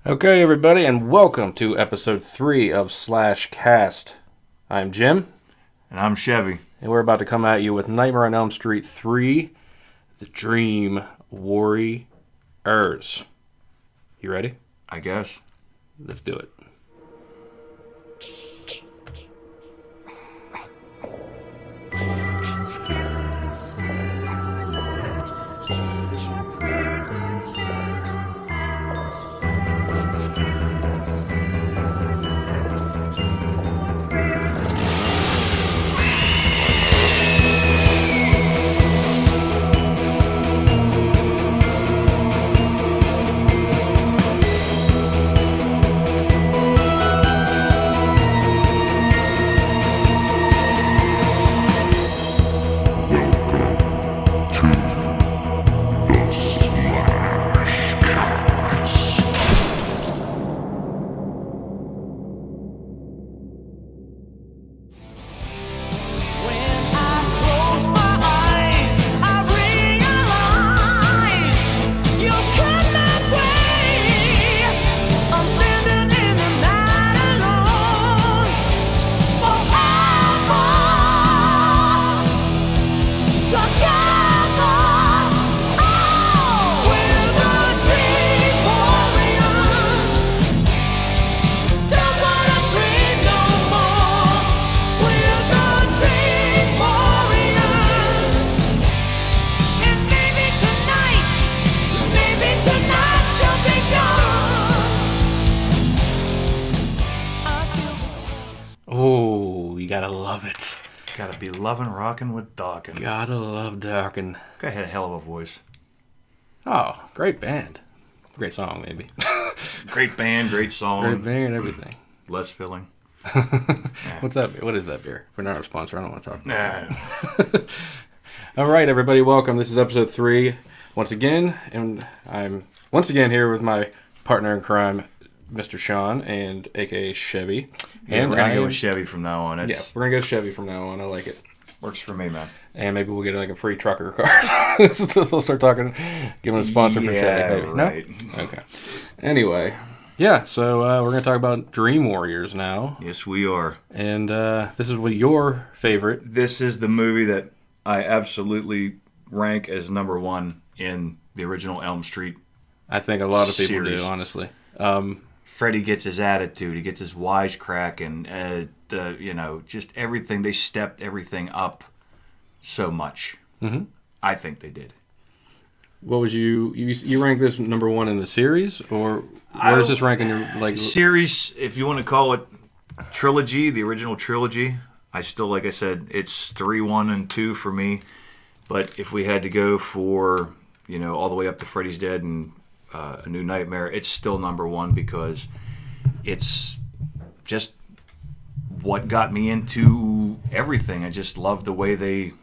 Okay, everybody, and welcome to episode 3 of Slash Cast. I'm Jim, And I'm Chevy. and we're about to come at you with Nightmare on Elm Street 3, The Dream Warriors. You ready? I guess. Let's do it. Oh, you gotta love it. Gotta be loving rocking with Dawkins. Gotta love Dawkins. Guy had a hell of a voice. Oh, great band. Great song, maybe. Great band, great song. Great band, everything. Less filling. What's that? What is that beer? We're not a sponsor. I don't want to talk about Nah. it. All right, everybody, welcome. This is episode 3 once again, and I'm once again here with my partner in crime, Mr. Sean, and aka Chevy. Yeah, we're gonna go with Chevy from now on. Yeah, we're gonna go Chevy from now on. I like it. Works for me, man. And maybe we'll get like a free trucker card. So they'll start talking, giving a sponsor for Chevy. Maybe. Right. No? Okay. Anyway, yeah. So we're gonna talk about Dream Warriors now, Yes, we are. and this is what your favorite. This is the movie that I absolutely rank as number one in the original Elm Street. I think a lot of people Series. do, honestly. Freddy gets his attitude. He gets his wisecrack, and just everything. They stepped everything up so much. Mm-hmm. I think they did. What would you rank this number one in the series, or where does this rank in your like? Series, if you want to call it trilogy, the original trilogy. I still, like I said, it's 3, 1, and 2 for me. But if we had to go for all the way up to Freddy's Dead and A New Nightmare, it's still number one because it's just what got me into everything. I just love the way they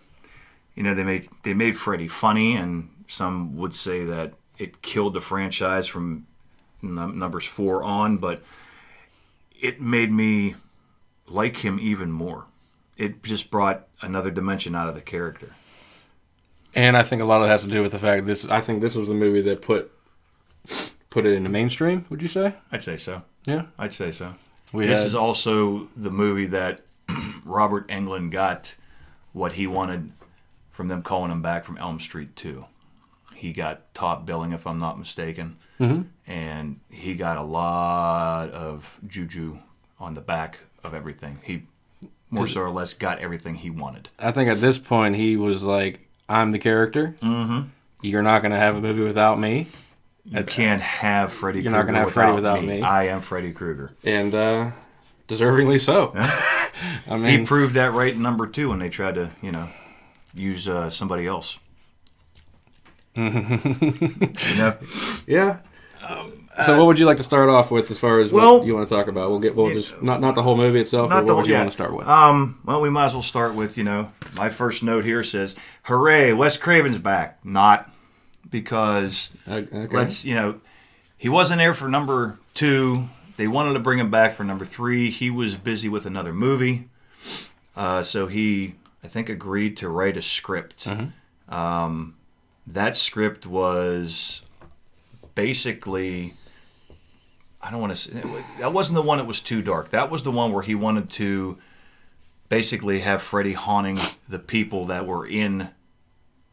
made Freddy funny, and some would say that it killed the franchise from numbers 4 on, but it made me like him even more. It just brought another dimension out of the character. And I think a lot of it has to do with the fact I think this was the movie that put it in the mainstream. Would you say? I'd say so. Yeah, I'd say so. This is also the movie that Robert Englund got what he wanted from them calling him back from Elm Street 2. He got top billing, if I'm not mistaken, and he got a lot of juju on the back of everything. He more so or less got everything he wanted. I think at this point he was like, "I'm the character. Mm-hmm. You're not going to have a movie without me. You can't have Freddy Krueger You're not going to have Freddy without me. I am Freddy Krueger." And deservingly so. I mean, He proved that right in number 2 when they tried to, use somebody else. yeah. So what would you like to start off with as far as what you want to talk about? We'll just not the whole movie itself, but what would you want to start with? Well, we might as well start with, my first note here says, "Hooray, Wes Craven's back." Not because let's, he wasn't there for number 2. They wanted to bring him back for number 3. He was busy with another movie. So he, I think, agreed to write a script. That script was basically I don't want to say, that wasn't the one that was too dark. That was the one where he wanted to basically have Freddy haunting the people that were in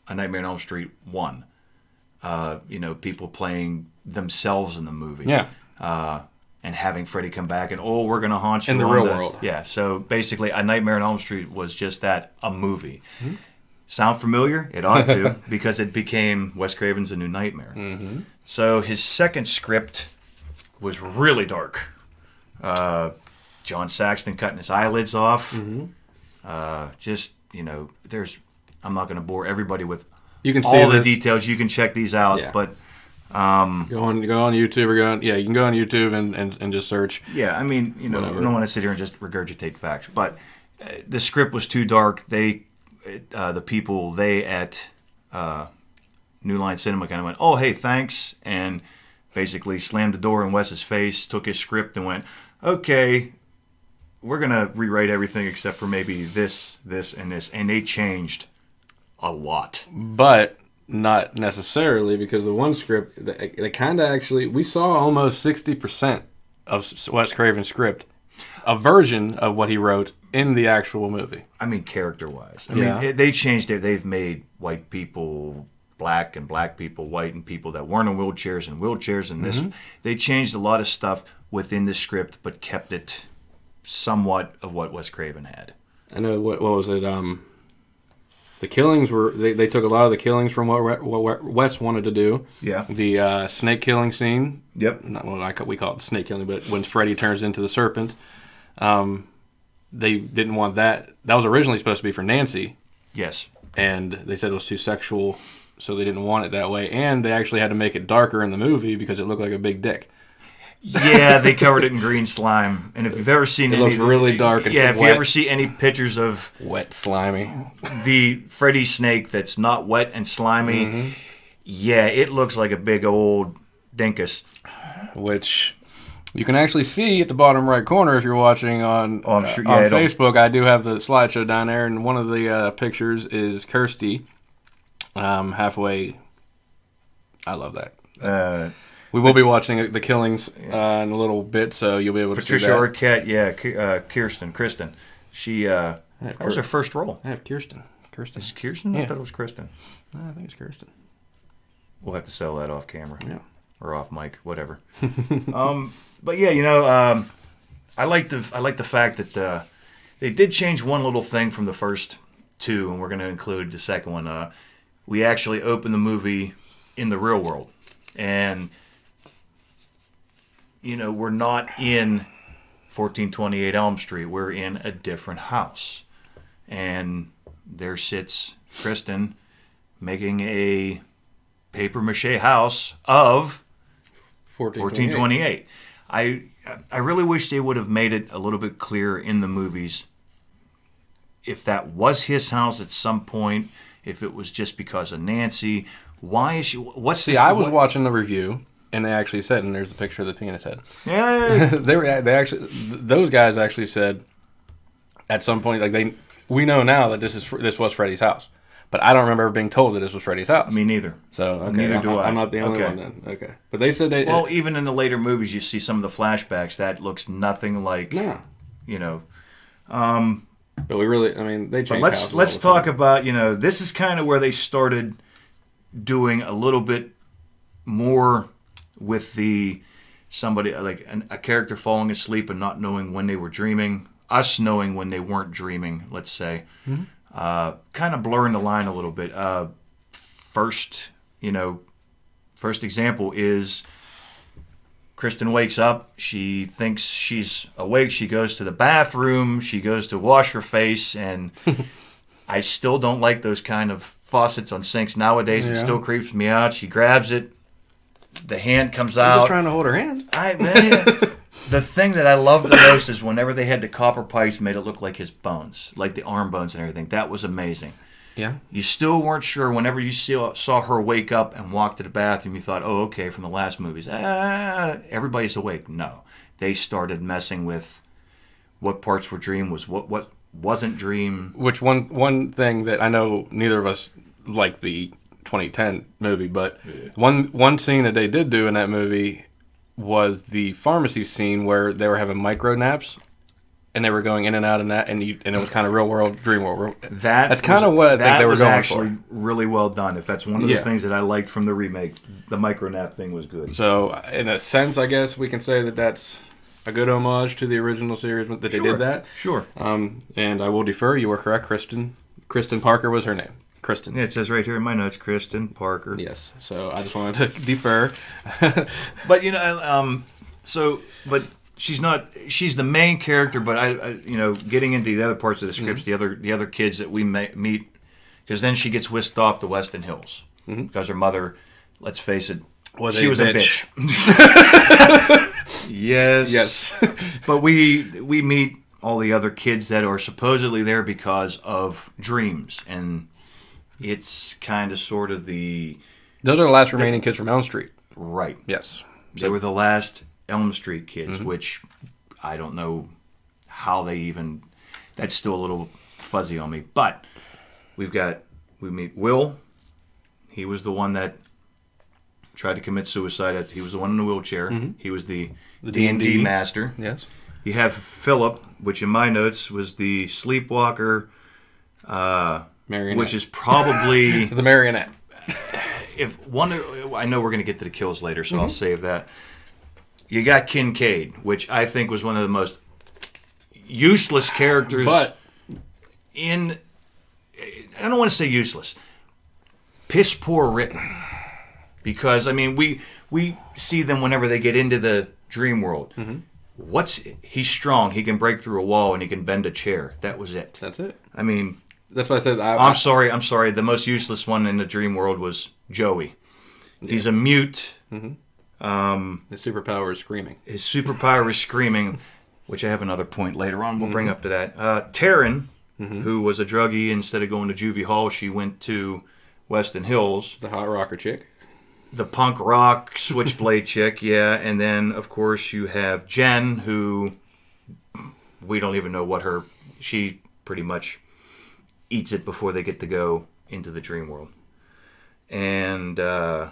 A Nightmare on Elm Street 1. People playing themselves in the movie. Yeah. And having Freddy come back and, we're going to haunt you. In the real world. Yeah, so basically A Nightmare on Elm Street was just that, a movie. Mm-hmm. Sound familiar? It ought to, because it became Wes Craven's A New Nightmare. Mm-hmm. So his second script was really dark. John Saxton cutting his eyelids off. Mm-hmm. I'm not going to bore everybody with all the details. You can check these out, but go on YouTube or you can go on YouTube and just search. Yeah, I mean, whatever. I don't want to sit here and just regurgitate facts, but the script was too dark. The people at New Line Cinema kind of went, "Oh, hey, thanks," and basically slammed the door in Wes's face, took his script and went, "Okay, we're gonna rewrite everything except for maybe this, and this," and they changed a lot. But not necessarily, because the one script, they kind of actually, we saw almost 60% of Wes Craven's script, a version of what he wrote in the actual movie. I mean, character-wise. I mean, they changed it. They've made white people black and black people white and people that weren't in wheelchairs and wheelchairs and this. Mm-hmm. They changed a lot of stuff within the script, but kept it somewhat of what Wes Craven had. I know, what was it, the killings were, they took a lot of the killings from what Wes wanted to do. Yeah. The snake killing scene. Yep. We call it snake killing, but when Freddy turns into the serpent, they didn't want that. That was originally supposed to be for Nancy. Yes. And they said it was too sexual, so they didn't want it that way. And they actually had to make it darker in the movie because it looked like a big dick. Yeah, they covered it in green slime. And if you've ever seen it, looks really dark. And if you ever see any pictures of wet, slimy, the Freddy snake that's not wet and slimy, mm-hmm. Yeah, it looks like a big old dinkus. Which you can actually see at the bottom right corner if you're watching on Facebook. I do have the slideshow down there, and one of the pictures is Kirsty halfway. I love that. We will be watching the killings in a little bit, so you'll be able to Patricia see that. Arquette, Kristen. She that was her first role. I have Kirsten. Is it Kirsten? Yeah. I thought it was Kristen. No, I think it's Kirsten. We'll have to sell that off camera. Yeah. Or off mic, whatever. But yeah, I like the fact that they did change one little thing from the first two, and we're going to include the second one. We actually opened the movie in the real world, and we're not in 1428 Elm Street. We're in a different house, and there sits Kristen making a paper mache house of 1428. I really wish they would have made it a little bit clearer in the movies if that was his house at some point, if it was just because of Nancy. Why is she? I was watching the review, and they actually said, and there's a picture of the penis head. Yeah. Those guys actually said at some point, like we know now that this was Freddy's house. But I don't remember ever being told that this was Freddy's house. Me neither. So, okay. Neither do I. I'm not the only one then. Okay. But they said they... Well, even in the later movies, you see some of the flashbacks. That looks nothing like... Yeah. But we really... I mean, they changed houses. Let's talk about, this is kind of where they started doing a little bit more with somebody, like a character falling asleep and not knowing when they were dreaming. Us knowing when they weren't dreaming, let's say. Mm-hmm. Kind of blurring the line a little bit. First example is Kristen wakes up. She thinks she's awake. She goes to the bathroom. She goes to wash her face. And I still don't like those kind of faucets on sinks nowadays. Yeah. It still creeps me out. She grabs it. The hand comes out. I'm just trying to hold her hand. The thing that I loved the most is whenever they had the copper pipes, made it look like his bones, like the arm bones and everything. That was amazing. Yeah. You still weren't sure whenever you saw her wake up and walk to the bathroom. You thought, oh, okay, from the last movies, everybody's awake. No, they started messing with what parts were dream, what wasn't dream. Which one thing that I know neither of us like the 2010 movie, but one scene that they did do in that movie was the pharmacy scene where they were having micro naps. And they were going in and out of that, and it was kind of real world, dream world. That's kind of what I think they were going for. That was actually really well done. If that's one of the things that I liked from the remake, the micro nap thing was good. So, in a sense, I guess we can say that that's a good homage to the original series that they did that. Sure. And I will defer. You were correct, Kristen. Kristen Parker was her name. Kristen. Yeah, it says right here in my notes, Kristen Parker. Yes. So I just wanted to defer. But but. She's the main character, but I getting into the other parts of the scripts, the other kids that we meet, because then she gets whisked off to Weston Hills because her mother, let's face it, she was a bitch. Yes. But we meet all the other kids that are supposedly there because of dreams, and it's kind of sort of those are the last remaining kids from Elm Street. Right. Yes. They were the last Elm Street kids, which I don't know how they even... That's still a little fuzzy on me. But we meet Will. He was the one that tried to commit suicide. He was the one in the wheelchair. He was the D&D master. Yes. You have Philip, which in my notes was the sleepwalker, marionette. Which is probably... the marionette. I know we're going to get to the kills later, so I'll save that. You got Kincaid, which I think was one of the most useless characters. But I don't want to say useless. Piss poor written. Because, I mean, we see them whenever they get into the dream world. He's strong. He can break through a wall and he can bend a chair. That was it. That's it. I mean... That's why I said... I'm sorry. The most useless one in the dream world was Joey. Yeah. He's a mute... His superpower is screaming. His superpower is screaming, which I have another point later on. We'll bring up to that. Taryn, who was a druggie, instead of going to Juvie Hall, she went to Weston Hills. The hot rocker chick. The punk rock switchblade chick, yeah. And then, of course, you have Jen, who we don't even know what she pretty much eats it before they get to go into the dream world. And... the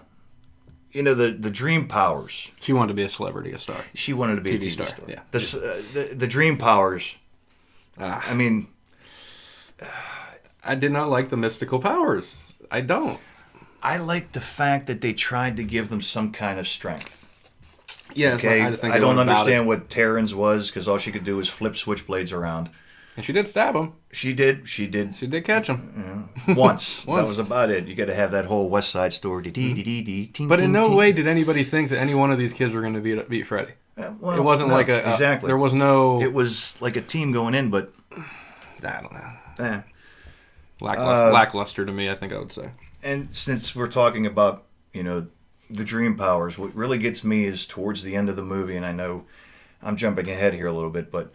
dream powers. She wanted to be a celebrity, a star. She wanted to be a TV star. Yeah. The dream powers. I mean... I did not like the mystical powers. I don't. I like the fact that they tried to give them some kind of strength. Yes, okay? I just think I don't understand what Taryn's was, because all she could do was flip switchblades around. And she did stab him. She did catch him. Once. That was about it. You got to have that whole West Side Story. But in no way did anybody think that any one of these kids were going to beat Freddy. Well, it wasn't like a... Exactly. There was no... It was like a team going in, but... I don't know. Lackluster to me, I think I would say. And since we're talking about, the dream powers, what really gets me is towards the end of the movie, and I know I'm jumping ahead here a little bit, but...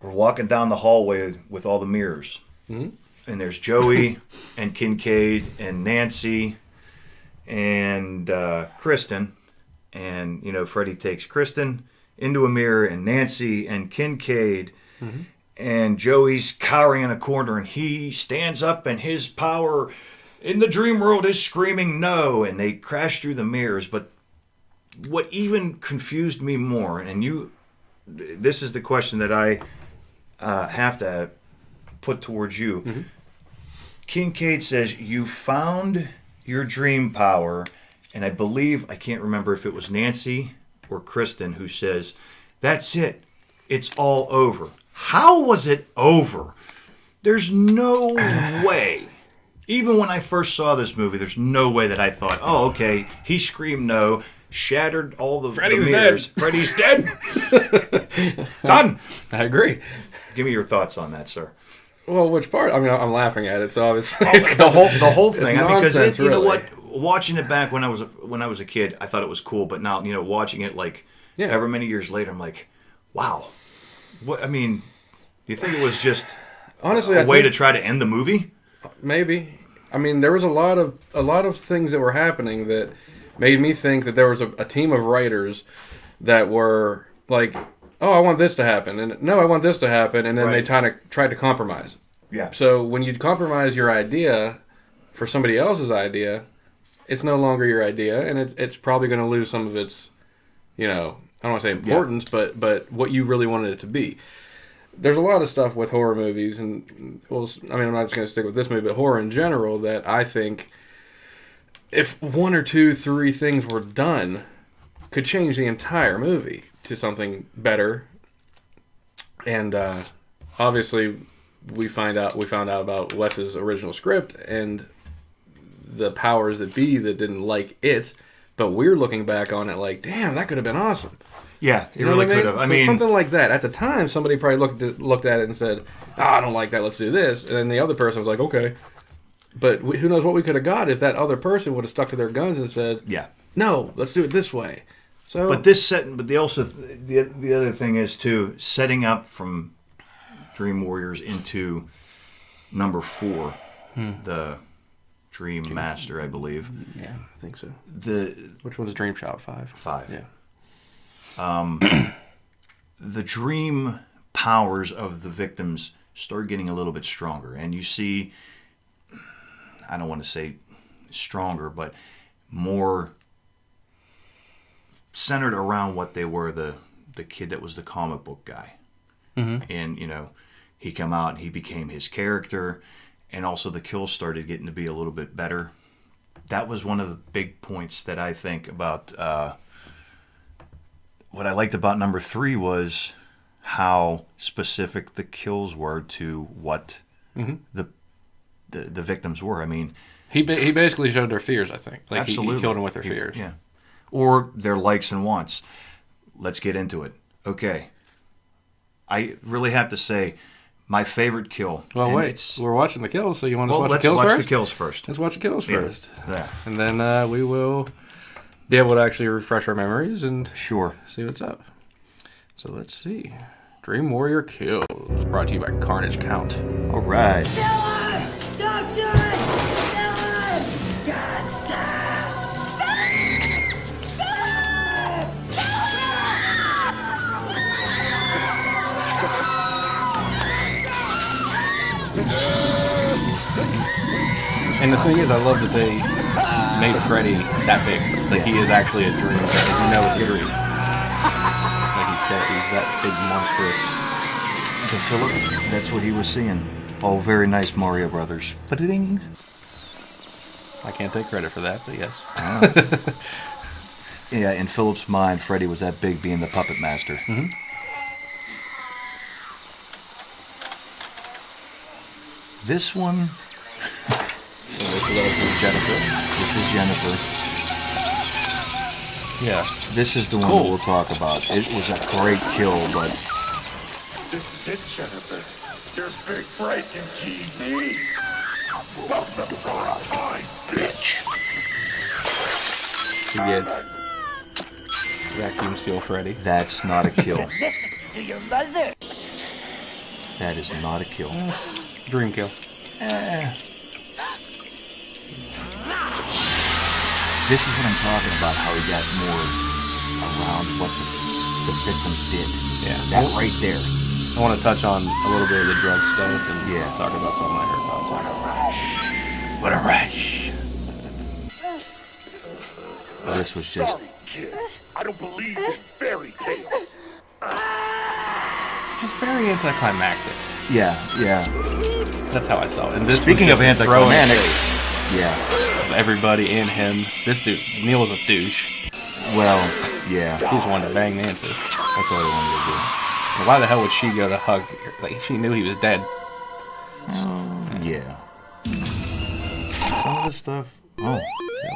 We're walking down the hallway with all the mirrors. And there's Joey and Kincaid and Nancy and Kristen. And, Freddie takes Kristen into a mirror and Nancy and Kincaid. And Joey's cowering in a corner and he stands up and his power in the dream world is screaming no. And they crash through the mirrors. But what even confused me more, and this is the question that I... have to put towards you. Kincaid says, you found your dream power, and I can't remember if it was Nancy or Kristen who says, that's it. It's all over. How was it over? There's no way. Even when I first saw this movie, there's no way that I thought, oh, okay, he screamed no, shattered all the mirrors. Dead. Freddy's dead. Done. I agree. Give me your thoughts on that, sir. Well, which part? I mean, I'm laughing at it, so obviously the whole thing. Because you know what? Watching it back when I was a kid, I thought it was cool. But now, watching it ever many years later, I'm like, wow. What? I mean, do you think it was just honestly a way to try to end the movie? Maybe. I mean, there was a lot of things that were happening that made me think that there was a team of writers that were like, oh, I want this to happen, and no, I want this to happen, and then they tried to compromise. Yeah. So when you compromise your idea for somebody else's idea, it's no longer your idea, and it's probably going to lose some of its I don't want to say importance, but what you really wanted it to be. There's a lot of stuff with horror movies, and I'm not just going to stick with this movie, but horror in general, that I think if 1 or 2, 3 things were done, could change the entire movie to something better. And obviously, we found out about Wes's original script and the powers that be that didn't like it, but we're looking back on it like, damn, that could have been awesome. Yeah, it really could have. I mean, something like that. At the time, somebody probably looked at it and said, I don't like that, let's do this. And then the other person was like, okay. But who knows what we could have got if that other person would have stuck to their guns and said, yeah, no, let's do it this way. So, the other thing is, too, setting up from Dream Warriors into number 4, the Dream Master, I believe. Yeah, I think so. Which one's Dream Shot? 5? 5. Yeah. The dream powers of the victims start getting a little bit stronger, and you see, I don't want to say stronger, but more centered around what they were, the kid that was the comic book guy. Mm-hmm. And, he come out and he became his character, and also the kills started getting to be a little bit better. That was one of the big points that I think about. What I liked about number 3 was how specific the kills were to what the victims were. I mean, he basically showed their fears, I think. Like absolutely. He killed them with their fears. Yeah. Or their likes and wants. Let's get into it. Okay. I really have to say, my favorite kill. Well, wait. We're watching the kills, so you want to watch the kills first? Let's watch the kills first. Let's watch the kills first. Yeah. And then we will be able to actually refresh our memories and see what's up. So let's see. Dream Warrior Kills, brought to you by Carnage Count. All right. And the thing is, I love that they made Freddy that big. Like, he is actually a dream. It's a dream. Like, he's that big, monstrous. To Philip, that's what he was seeing. Oh, very nice, Mario Brothers. Ba-ding. I can't take credit for that, but yes. Yeah, in Philip's mind, Freddy was that big, being the puppet master. Mm-hmm. This one... Jennifer. This is Jennifer. Yeah. This is the one that we'll talk about. It was a great kill, but... This is it, Jennifer. Your big break in TV. Welcome to our time, bitch. He gets vacuum seal Freddy. That's not a kill. Listen to your mother. That is not a kill. Dream kill. This is what I'm talking about, how he got more around what the victims did. Yeah. That right there. I want to touch on a little bit of the drug stuff and talk about something I heard about. What a rush. This was just... Sorry, kid. I don't believe in fairy tales. Just very anticlimactic. Yeah. That's how I saw it. And this Speaking of anticlimactic... Yeah. Everybody and him. This dude, Neil was a douche. Well, yeah. He just wanted to bang Nancy. That's all he wanted to do. Well, why the hell would she go to hug? Like, she knew he was dead. Yeah. Some of the stuff... Oh. That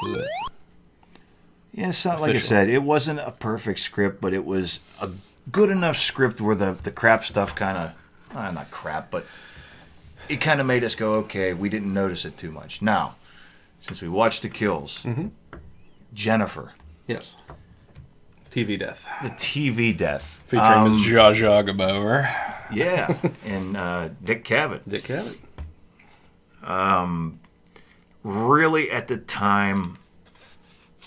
was it. Yeah, so, like I said, it wasn't a perfect script, but it was a good enough script where the crap stuff kind of... not crap, but... It kind of made us go, okay, we didn't notice it too much. Now, since we watched the kills, Jennifer. Yes. TV death. The TV death. Featuring Ms. Zsa Zsa Gabor. Yeah, and Dick Cavett. Dick Cavett. Really, at the time,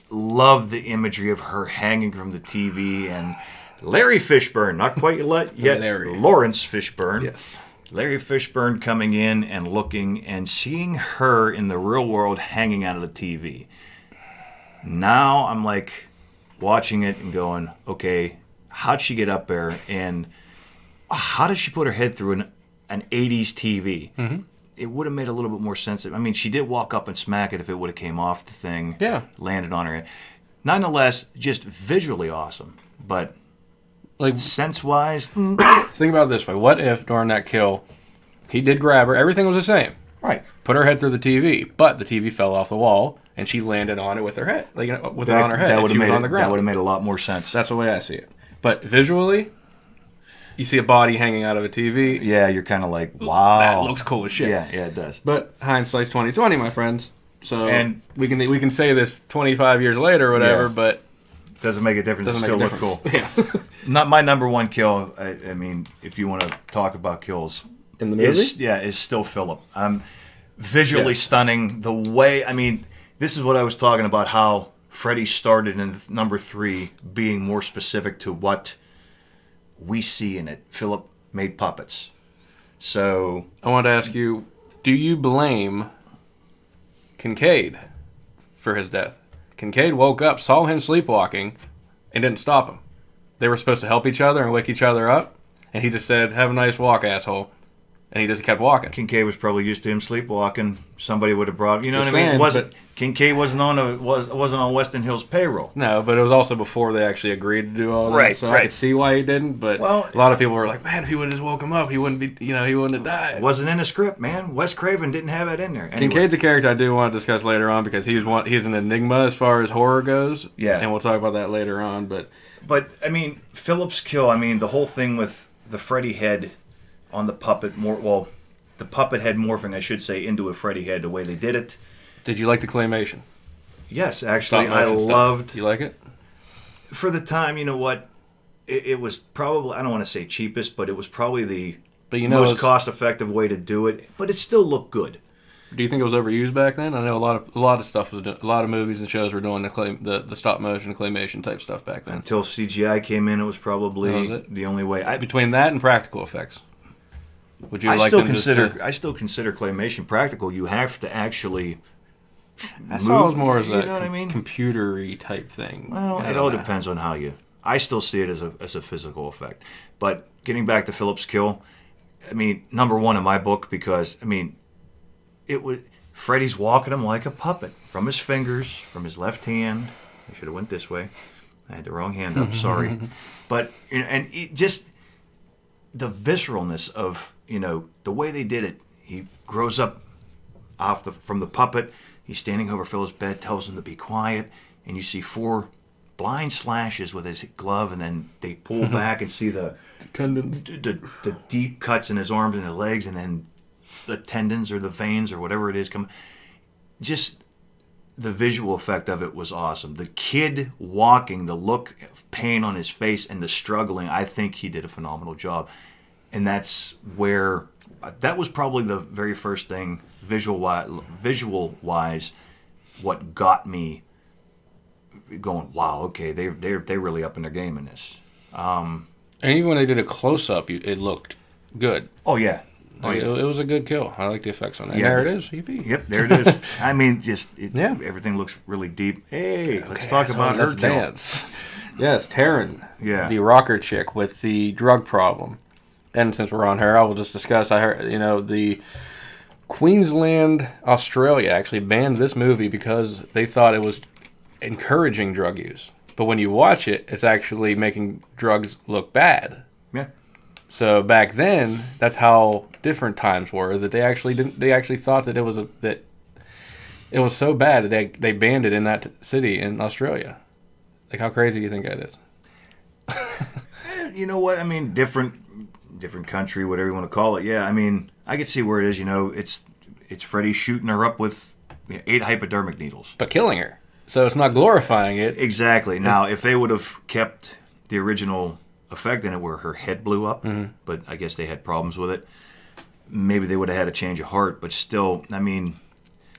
loved the imagery of her hanging from the TV, and Larry Fishburne, not quite yet Larry. Lawrence Fishburne. Yes. Larry Fishburne coming in and looking and seeing her in the real world hanging out of the TV. Now I'm like, watching it and going, okay, how'd she get up there, and how does she put her head through an 80s TV? Mm-hmm. It would have made a little bit more sense. I mean, she did walk up and smack it if it would have came off the thing, landed on her head. Nonetheless, just visually awesome, but like sense-wise, think about it this way: what if during that kill, he did grab her, everything was the same, right? Put her head through the TV, but the TV fell off the wall and she landed on it with her head, like with it on her head. That would have made on the ground. That would have made a lot more sense. That's the way I see it. But visually, you see a body hanging out of a TV. Yeah, you're kind of like, wow, that looks cool as shit. Yeah, it does. But hindsight's 20/20, my friends. So and we can say this 25 years later or whatever, but doesn't make a difference. It still look cool. Yeah. Not my number one kill. I mean, if you want to talk about kills in the movie, is still Philip. Visually stunning. The way, I mean, this is what I was talking about. How Freddy started in number 3, being more specific to what we see in it. Philip made puppets. So I want to ask you: do you blame Kincaid for his death? Kincaid woke up, saw him sleepwalking, and didn't stop him. They were supposed to help each other and wake each other up, and he just said, "Have a nice walk, asshole," and he just kept walking. Kincaid was probably used to him sleepwalking. Somebody would have brought, you know what I mean? Kincaid wasn't on Weston Hill's payroll. No, but it was also before they actually agreed to do all that. So I could see why he didn't. But a lot of people were like, "Man, if he would have just woke him up, he wouldn't be, he wouldn't have died." It wasn't in the script, man. Wes Craven didn't have it in there. Anyway. Kincaid's a character I do want to discuss later on because he's an enigma as far as horror goes. Yeah, and we'll talk about that later on. But I mean, Philip's kill. I mean, the whole thing with the Freddy head on the puppet the puppet head morphing, I should say, into a Freddy head. The way they did it. Did you like the claymation? Yes, actually, I loved. You like it? For the time, you know what? It was probably, I don't want to say cheapest, but it was probably the most cost-effective way to do it. But it still looked good. Do you think it was overused back then? I know a lot of stuff was a lot of movies and shows were doing the stop motion claymation type stuff back then. Until CGI came in, it was probably the only way. Between that and practical effects, would you I still consider claymation practical. You have to actually. I saw it was more as a computery type thing. Well, it all depends on how you. I still see it as a physical effect. But getting back to Philip's kill, I mean, number 1 in my book because I mean, it was Freddy's walking him like a puppet from his fingers, from his left hand. I should have went this way. I had the wrong hand up. Sorry, but just the visceralness of the way they did it. He grows up from the puppet. He's standing over Phil's bed, tells him to be quiet, and you see 4 blind slashes with his glove, and then they pull back and see the tendons, the deep cuts in his arms and his legs, and then the tendons or the veins or whatever it is come. Just the visual effect of it was awesome. The kid walking, the look of pain on his face, and the struggling. I think he did a phenomenal job, and that was probably the very first thing. Visual wise, what got me going, wow, okay, they're really up in their game in this. And even when they did a close up, it looked good. Oh yeah, It was a good kill. I like the effects on that. Yeah, there it is. Yep, there it is. I mean, everything looks really deep. Hey, let's talk about her kill. Dance. Yes, Taryn, the rocker chick with the drug problem. And since we're on her, I will just discuss. I heard, the Queensland, Australia actually banned this movie because they thought it was encouraging drug use. But when you watch it, it's actually making drugs look bad. Yeah. So back then, that's how different times were. That they actually didn't. They actually thought that it was so bad that they banned it in that city in Australia. Like, how crazy do you think that is? You know what? I mean, different country, whatever you want to call it. Yeah, I mean, I could see where it is. It's Freddy shooting her up with 8 hypodermic needles, but killing her. So it's not glorifying it. Exactly. Now, if they would have kept the original effect in it, where her head blew up, but I guess they had problems with it. Maybe they would have had a change of heart. But still, I mean,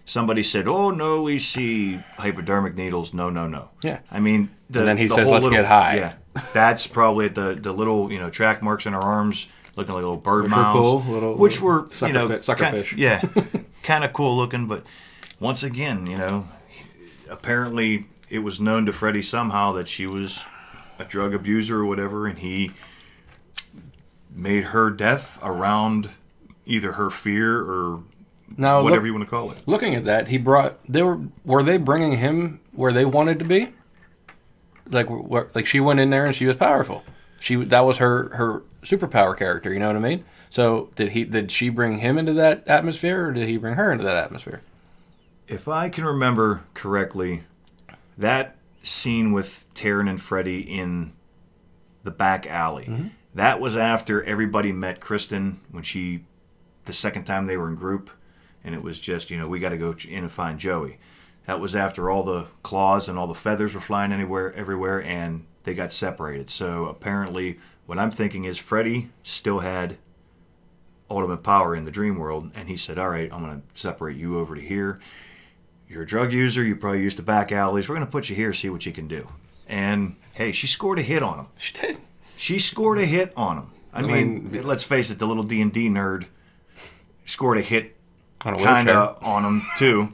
somebody said, "Oh no, we see hypodermic needles." No. Yeah. I mean, and then he says, "Let's get high." Yeah. That's probably the little track marks in her arms, looking like little bird mouths, which were sucker fish. Yeah, kind of cool looking. But once again, apparently it was known to Freddy somehow that she was a drug abuser or whatever, and he made her death around either her fear or whatever you want to call it. Looking at that, were they bringing him where they wanted to be? Like she went in there and she was powerful. That was her superpower character. You know what I mean? So did she bring him into that atmosphere, or did he bring her into that atmosphere? If I can remember correctly, that scene with Taryn and Freddy in the back alley, that was after everybody met Kristen the second time they were in group, and it was just, we got to go in and find Joey. That was after all the claws and all the feathers were flying everywhere, and they got separated. So apparently, what I'm thinking is Freddy still had ultimate power in the dream world, and he said, all right, I'm going to separate you over to here. You're a drug user. You probably used the back alleys. We're going to put you here, see what you can do. And, hey, she scored a hit on him. She did. She scored a hit on him. I mean, let's face it, the little D&D nerd scored a hit kind of on him, too.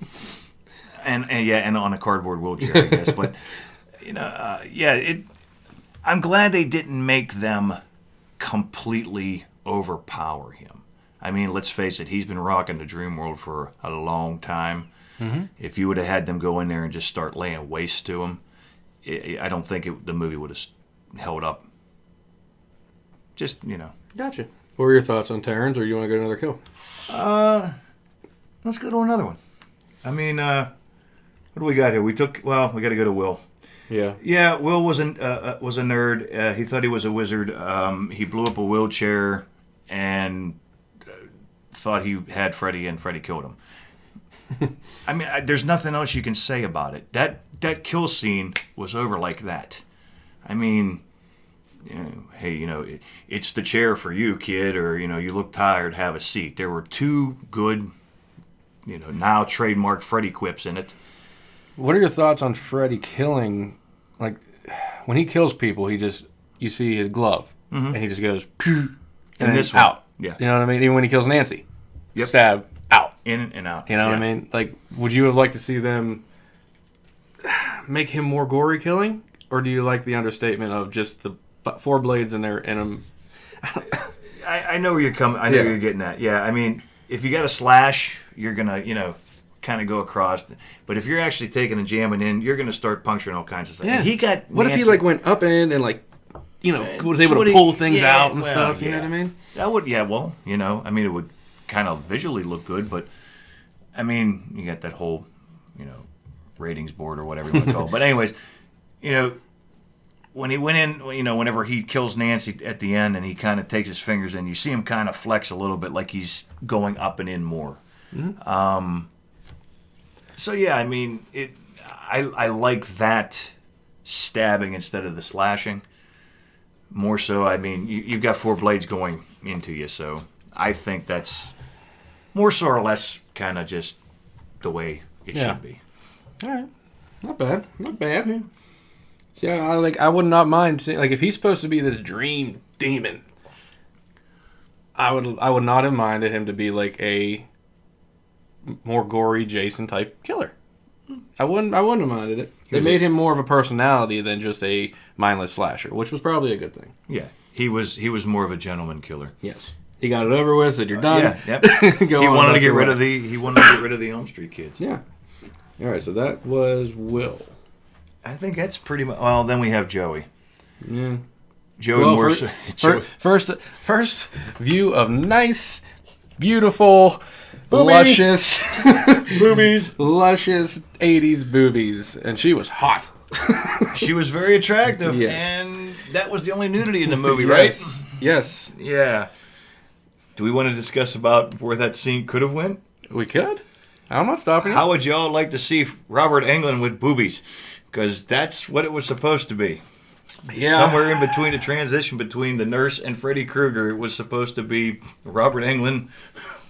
And on a cardboard wheelchair, I guess. But, I'm glad they didn't make them completely overpower him. I mean, let's face it, he's been rocking the dream world for a long time. Mm-hmm. If you would have had them go in there and just start laying waste to him, I don't think the movie would have held up. Just, Gotcha. What were your thoughts on Terrence, or you want to go to another kill? Let's go to another one. I mean, what do we got here? We got to go to Will. Yeah. Yeah, Will was a nerd. He thought he was a wizard. He blew up a wheelchair and thought he had Freddy, and Freddy killed him. I mean, there's nothing else you can say about it. That kill scene was over like that. I mean, hey, it's the chair for you, kid, or, you look tired, have a seat. There were two good, now trademark Freddy quips in it. What are your thoughts on Freddy killing, like, when he kills people, you see his glove, and he just goes, and this out. Yeah. You know what I mean? Even when he kills Nancy. Yep. Stab, out. In and out. You know what I mean? Like, would you have liked to see them make him more gory killing? Or do you like the understatement of just the 4 blades in him? I know where you're coming. I know where you're getting at. Yeah, I mean, if you got a slash, you're going to, kind of go across. But if you're actually taking and jamming in, you're going to start puncturing all kinds of stuff. Yeah. And what if he went up in and was able to pull things out and stuff? You know what I mean? That would, I mean, it would kind of visually look good, but I mean, you got that whole, ratings board or whatever you want to call it. But anyways, when he went in, whenever he kills Nancy at the end and he kind of takes his fingers in, you see him kind of flex a little bit like he's going up and in more. Mm-hmm. So yeah, I mean, I like that stabbing instead of the slashing. More so, I mean, you've got 4 blades going into you, so I think that's more so or less kind of just the way it should be. All right, not bad. Yeah. See, I would not mind seeing, like, if he's supposed to be this dream demon, I would not have minded him to be like a more gory Jason type killer. I wouldn't have minded it. They made him more of a personality than just a mindless slasher, which was probably a good thing. Yeah, he was more of a gentleman killer. Yes, he got it over with. Said you're done. Yep. He wanted to get rid of the Elm Street kids. Yeah. All right, so that was Will. I think that's pretty much. Well, then we have Joey. Yeah. Joey first view of nice, beautiful, luscious boobies, luscious 80s boobies, and she was hot. She was very attractive, yes. And that was the only nudity in the movie, right? Yes. Yeah. Do we want to discuss about where that scene could have went? We could. I'm not stopping. How would y'all like to see Robert Englund with boobies? Because that's what it was supposed to be. Yeah. Somewhere in between the transition between the nurse and Freddy Krueger, it was supposed to be Robert Englund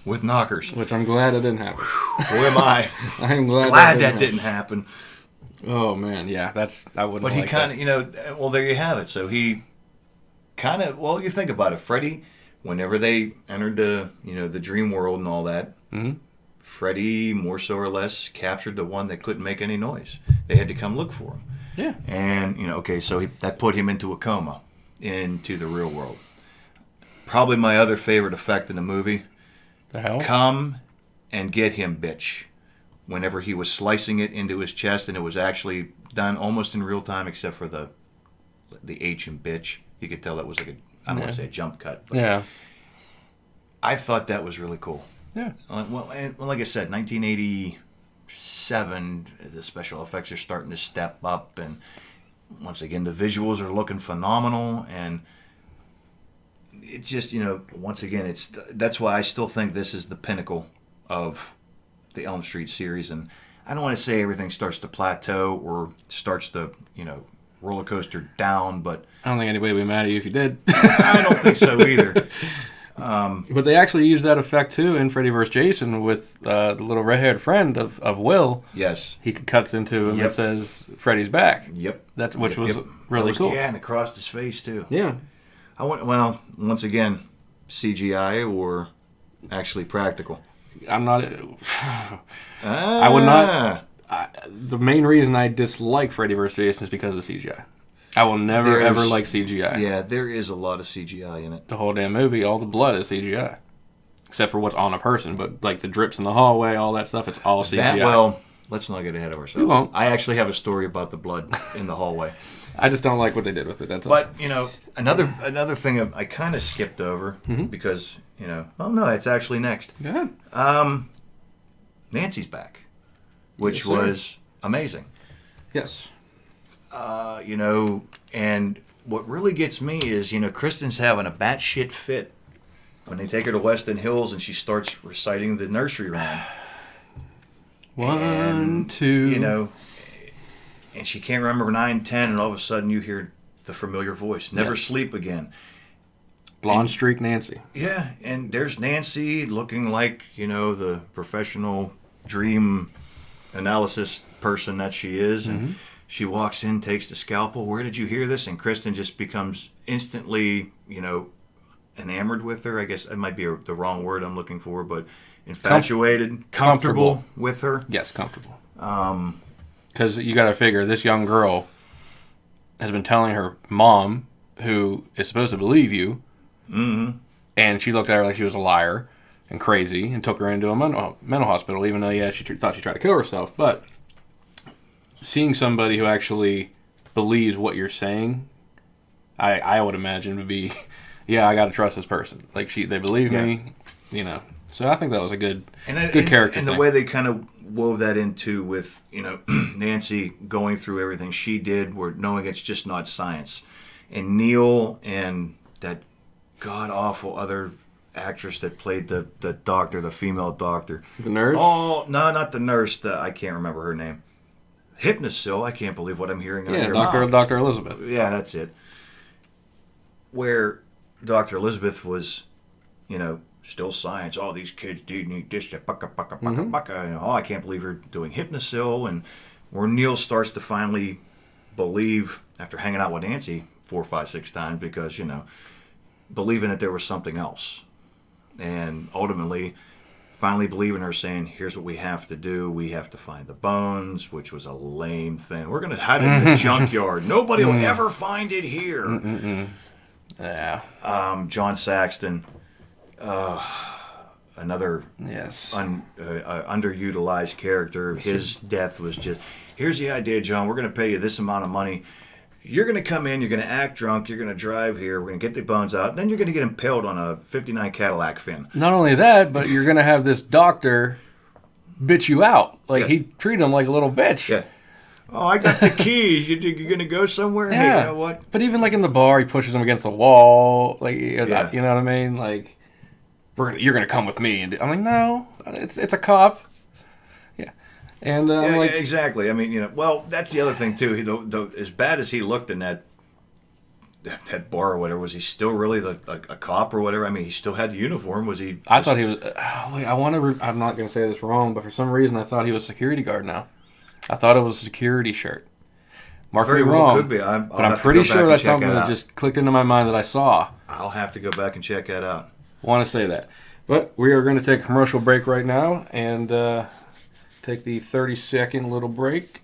with knockers. Which I'm glad it didn't happen. Who am I? I'm glad that didn't happen. Oh, man, yeah, I wouldn't. But he kind of, well, there you have it. So he kind of, well, you think about it. Freddy, whenever they entered the, the dream world and all that, Freddy, more so or less, captured the one that couldn't make any noise. They had to come look for him. Yeah. And, okay, so that put him into a coma, into the real world. Probably my other favorite effect in the movie. The hell? Come and get him, bitch. Whenever he was slicing it into his chest, and it was actually done almost in real time, except for the H in bitch. You could tell that was like I don't want to say a jump cut. But yeah. I thought that was really cool. Yeah. Well, like I said, 1987, the special effects are starting to step up, and once again, the visuals are looking phenomenal, and it's just, once again, that's why I still think this is the pinnacle of the Elm Street series, and I don't want to say everything starts to plateau or starts to, roller coaster down, but I don't think anybody would be mad at you if you did. I don't think so either. But they actually used that effect too in Freddy vs. Jason with the little red-haired friend of Will. Yes. He cuts into him and says, Freddy's back. Yep. Which was really cool. Yeah, and across his face too. Yeah. Once again, CGI or actually practical? I'm not... I would not... the main reason I dislike Freddy vs. Jason is because of CGI. I will never, ever like CGI. Yeah, there is a lot of CGI in it. The whole damn movie, all the blood is CGI. Except for what's on a person. But like the drips in the hallway, all that stuff, it's all CGI. Let's not get ahead of ourselves. We won't. I actually have a story about the blood in the hallway. I just don't like what they did with it, that's all. But, another thing I kind of skipped over because, it's actually next. Go ahead. Nancy's back, which was amazing. Yes. And what really gets me is, Kristen's having a batshit fit when they take her to Weston Hills and she starts reciting the nursery rhyme. 1, 2. And she can't remember 9, 10, and all of a sudden you hear the familiar voice. Never sleep again. Blonde streak Nancy. Yeah, and there's Nancy looking like, the professional dream analysis person that she is. And she walks in, takes the scalpel. Where did you hear this? And Kristen just becomes instantly, enamored with her. I guess it might be the wrong word I'm looking for, but infatuated, comfortable with her. Yes, comfortable. Because you got to figure, this young girl has been telling her mom, who is supposed to believe you, and she looked at her like she was a liar and crazy and took her into a mental hospital, even though, she thought she tried to kill herself. But seeing somebody who actually believes what you're saying, I would imagine would be, I got to trust this person. Like, they believe me, So I think that was a good character and thing. The way they kind of wove that into with, Nancy going through everything she did, knowing it's just not science. And Neil and that god-awful other actress that played the doctor, the female doctor. The nurse? Oh, no, not the nurse. I can't remember her name. Hypnosil. I can't believe what I'm hearing out of her mouth. Dr. Elizabeth. Yeah, that's it. Where Dr. Elizabeth was, still science. All these kids do need this, bucka. I can't believe her doing Hypnosil. And where Neil starts to finally believe, after hanging out with Nancy 4, 5, 6 times, because, believing that there was something else. And ultimately, finally believing her, saying, here's what we have to do. We have to find the bones, which was a lame thing. We're going to hide it in the junkyard. Nobody will ever find it here. Yeah. John Saxton, another yes underutilized character. His death was just, here's the idea, John. We're going to pay you this amount of money. You're going to come in, you're going to act drunk, you're going to drive here, we're going to get the bones out, then you're going to get impaled on a 59 Cadillac fin. Not only that, but you're going to have this doctor bitch you out. He treated him like a little bitch. Yeah. Oh, I got the keys. You're going to go somewhere? Yeah. Hey, you know what? But even in the bar, he pushes him against the wall. You know what I mean? You're going to come with me. And I'm like, no, it's a cop. Yeah. And exactly. I mean, well, that's the other thing too. As bad as he looked in that bar or whatever, was he still really a cop or whatever? I mean, he still had the uniform. Was he? I thought he was. I'm not going to say this wrong, but for some reason, I thought he was a security guard now. I thought it was a security shirt. Mark me wrong. Could be. But I'm pretty sure that's something that just clicked into my mind that I saw. I'll have to go back and check that out. Want to say that. But we are going to take a commercial break right now and take the 30-second little break,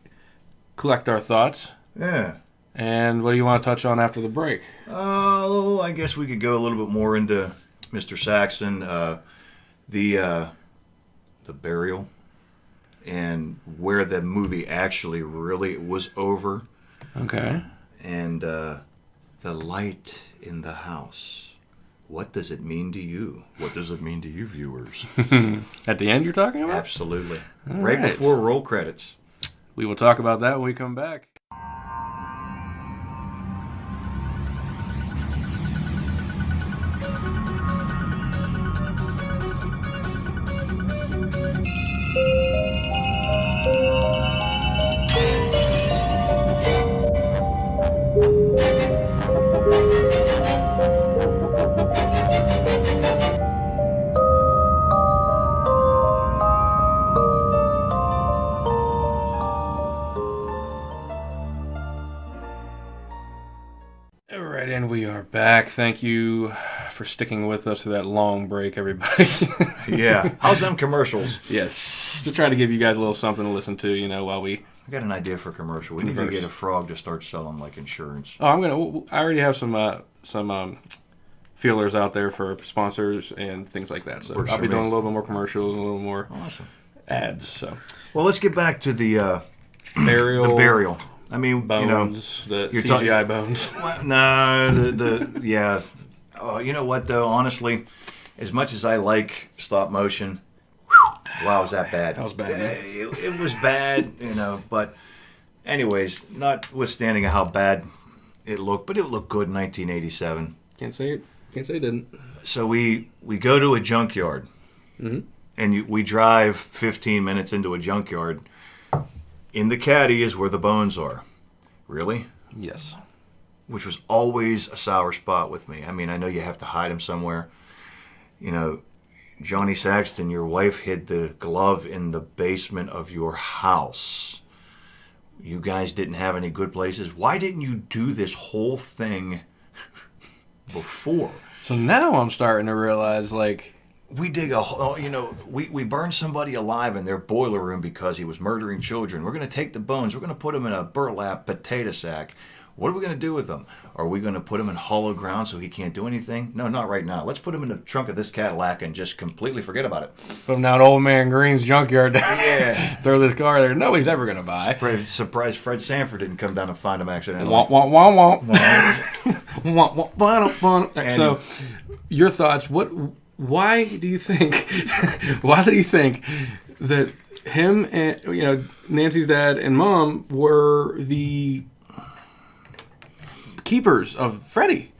collect our thoughts. Yeah. And what do you want to touch on after the break? Oh, I guess we could go a little bit more into Mr. Saxon, the burial, and where the movie actually really was over. Okay. And the light in the house. What does it mean to you? What does it mean to you, viewers? At the end you're talking about? Absolutely. Right before roll credits. We will talk about that when we come back. And we are back. Thank you for sticking with us through that long break, everybody. Yeah. How's them commercials? Yes. To try to give you guys a little something to listen to, while we... I got an idea for a commercial. We need to get a frog to start selling, like, insurance. Oh, I already have some feelers out there for sponsors and things like that. So I'll be doing a little bit more commercials and a little more ads. So. Well, let's get back to the burial. The burial. I mean, bones, the CGI bones. No, yeah. Oh, you know what, though? Honestly, as much as I like stop motion, wow, was that bad? That was bad. It was bad, but anyways, notwithstanding how bad it looked, but it looked good in 1987. Can't say it didn't. So we go to a junkyard, and we drive 15 minutes into a junkyard. In the caddy is where the bones are. Really? Yes. Which was always a sour spot with me. I mean, I know you have to hide them somewhere. Johnny Saxton, your wife hid the glove in the basement of your house. You guys didn't have any good places. Why didn't you do this whole thing before? So now I'm starting to realize, we dig we burned somebody alive in their boiler room because he was murdering children. We're going to take the bones. We're going to put them in a burlap potato sack. What are we going to do with them? Are we going to put him in hollow ground so he can't do anything? No, not right now. Let's put him in the trunk of this Cadillac and just completely forget about it. Put him down Old Man Green's junkyard. Yeah. Throw this car there. Nobody's ever going to buy. Surprised Fred Sanford didn't come down and find him accidentally. Wah, wah, wah, wah. Wah, wah, wah, wah. So, your thoughts, why do you think that him and Nancy's dad and mom were the keepers of Freddy?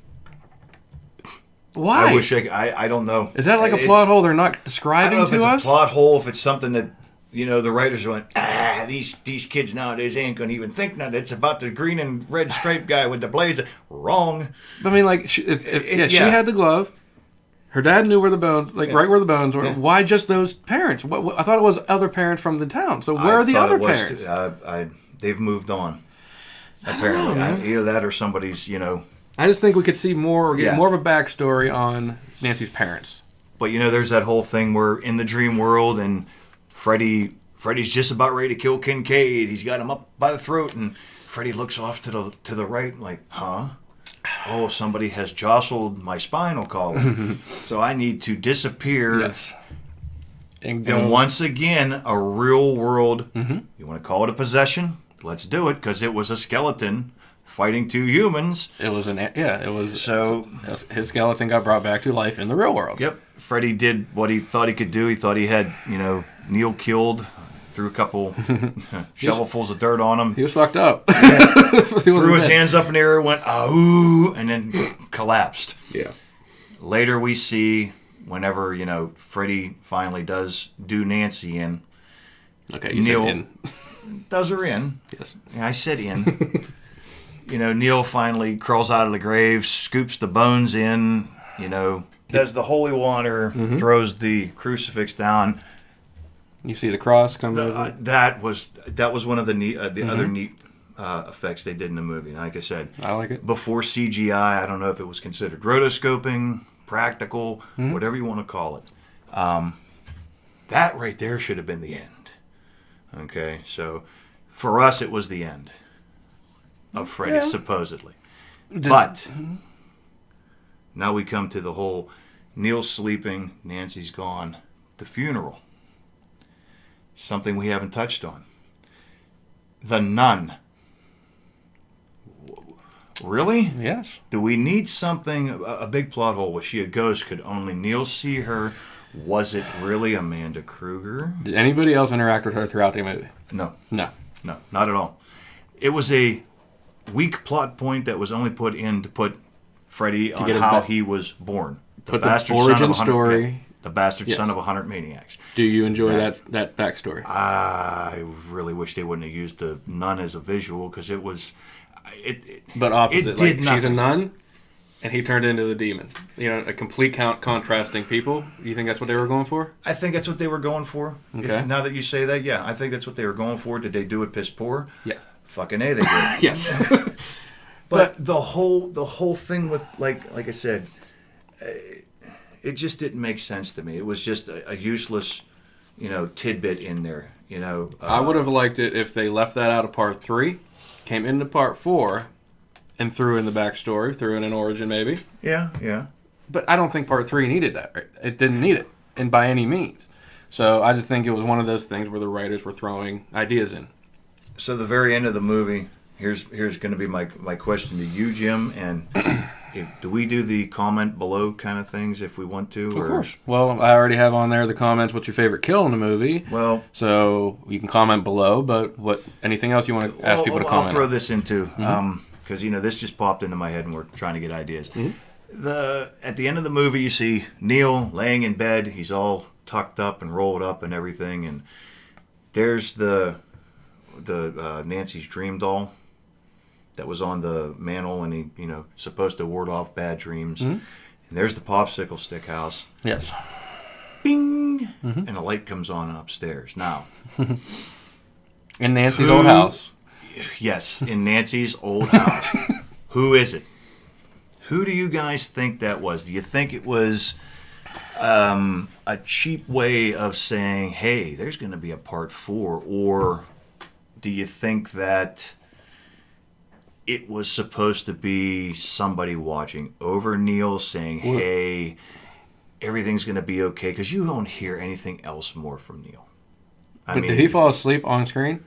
Why? I wish I don't know. Is that like a plot hole they're not describing to us? I don't know if it's a plot hole, if it's something that the writers went, these kids nowadays ain't gonna even think now. It's about the green and red striped guy with the blades. Wrong. I mean, she had the glove. Her dad knew where the bones, right where the bones were. Yeah. Why just those parents? I thought it was other parents from the town. So where are the other parents? They've moved on. Apparently, either that or somebody's. I just think we could see more, get more of a backstory on Nancy's parents. But there's that whole thing where in the dream world, and Freddy's just about ready to kill Kincaid. He's got him up by the throat, and Freddy looks off to the right, like, huh? Oh, somebody has jostled my spinal column. So I need to disappear. Yes. And once again, a real world, you want to call it a possession? Let's do it, because it was a skeleton fighting two humans. It was so his skeleton got brought back to life in the real world. Yep. Freddy did what he thought he could do. He thought he had, Neil killed. Threw a couple shovelfuls of dirt on him. He was fucked up. Threw his hands up in the air, went, ooh, and then collapsed. Yeah. Later we see, whenever, Freddy finally does do Nancy in. Okay, you Neil said in. Does her in. Yes. Yeah, I said in. Neil finally crawls out of the grave, scoops the bones in, does the holy water, throws the crucifix down. You see the cross come over. That was one of the other neat effects they did in the movie. And like I said, I like it. Before CGI, I don't know if it was considered rotoscoping, practical, whatever you want to call it. That right there should have been the end. Okay, so for us, it was the end of Freddy, supposedly. But now we come to the whole Neil's sleeping, Nancy's gone, the funeral. Something we haven't touched on. The nun. Really? Yes. Do we need something, a big plot hole? Was she a ghost? Could only Neil see her? Was it really Amanda Kruger? Did anybody else interact with her throughout the movie? No. No. No, not at all. It was a weak plot point that was only put in to put Freddy on how he was born. The origin story. The bastard son of 100 maniacs. Do you enjoy that backstory? I really wish they wouldn't have used the nun as a visual because it was... But opposite. She's a nun, and he turned into the demon. You know, a complete contrasting people. You think that's what they were going for? I think that's what they were going for. Okay. Now that you say that, yeah, I think that's what they were going for. Did they do it piss poor? Yeah. Fucking A, they did. Yes. But the whole thing with, like I said... it just didn't make sense to me. It was just a useless, tidbit in there. I would have liked it if they left that out of part 3, came into part 4, and threw in the backstory, threw in an origin maybe. Yeah. But I don't think part 3 needed that. Right? It didn't need it, and by any means. So I just think it was one of those things where the writers were throwing ideas in. So the very end of the movie, here's going to be my question to you, Jim, and. Do we do the comment below kind of things if we want to? Of course. Well, I already have on there the comments. What's your favorite kill in the movie? Well, so you can comment below. But anything else you want to ask people to comment? I'll throw this into because this just popped into my head and we're trying to get ideas. Mm-hmm. At the end of the movie, you see Neil laying in bed. He's all tucked up and rolled up and everything, and there's the Nancy's dream doll that was on the mantle, and he, supposed to ward off bad dreams. Mm-hmm. And there's the popsicle stick house. Yes. Bing! Mm-hmm. And a light comes on upstairs. Now. In Nancy's old house. Yes, in Nancy's old house. Who is it? Who do you guys think that was? Do you think it was a cheap way of saying, hey, there's going to be a part 4? Or do you think that it was supposed to be somebody watching over Neil saying, hey, everything's going to be okay? Because you don't hear anything else more from Neil. Did he fall asleep on screen?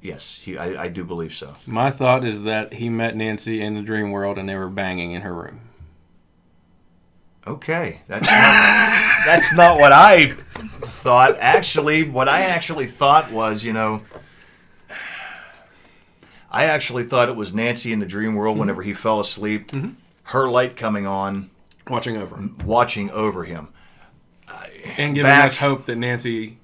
Yes, I do believe so. My thought is that he met Nancy in the dream world and they were banging in her room. Okay. That's not what I thought. Actually, what I actually thought was, I actually thought it was Nancy in the dream world whenever he fell asleep, her light coming on. Watching over him. And giving us hope that Nancy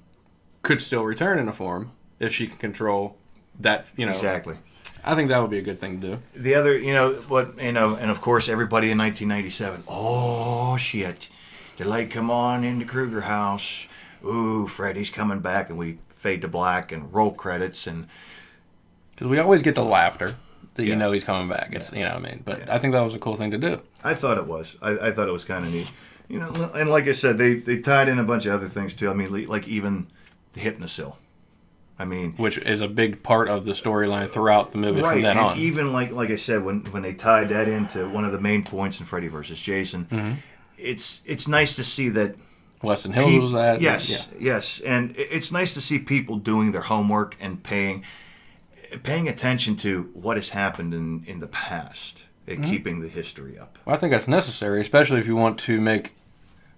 could still return in a form if she can control that, Exactly. I think that would be a good thing to do. The other, and of course everybody in 1997, oh shit, the light come on in the Kruger house. Ooh, Freddy's coming back, and we fade to black and roll credits and... Because we always get the laughter that he's coming back. It's what I mean. But I think that was a cool thing to do. I thought it was. I thought it was kind of neat. And like I said, they tied in a bunch of other things too. I mean, like even the Hypnosil. I mean, which is a big part of the storyline throughout the movie from then on. Even like I said, when they tied that into one of the main points in Freddy vs. Jason, it's nice to see that. Weston Hills was that. Yes, and it's nice to see people doing their homework and paying attention to what has happened in the past and keeping the history up. Well, I think that's necessary, especially if you want to make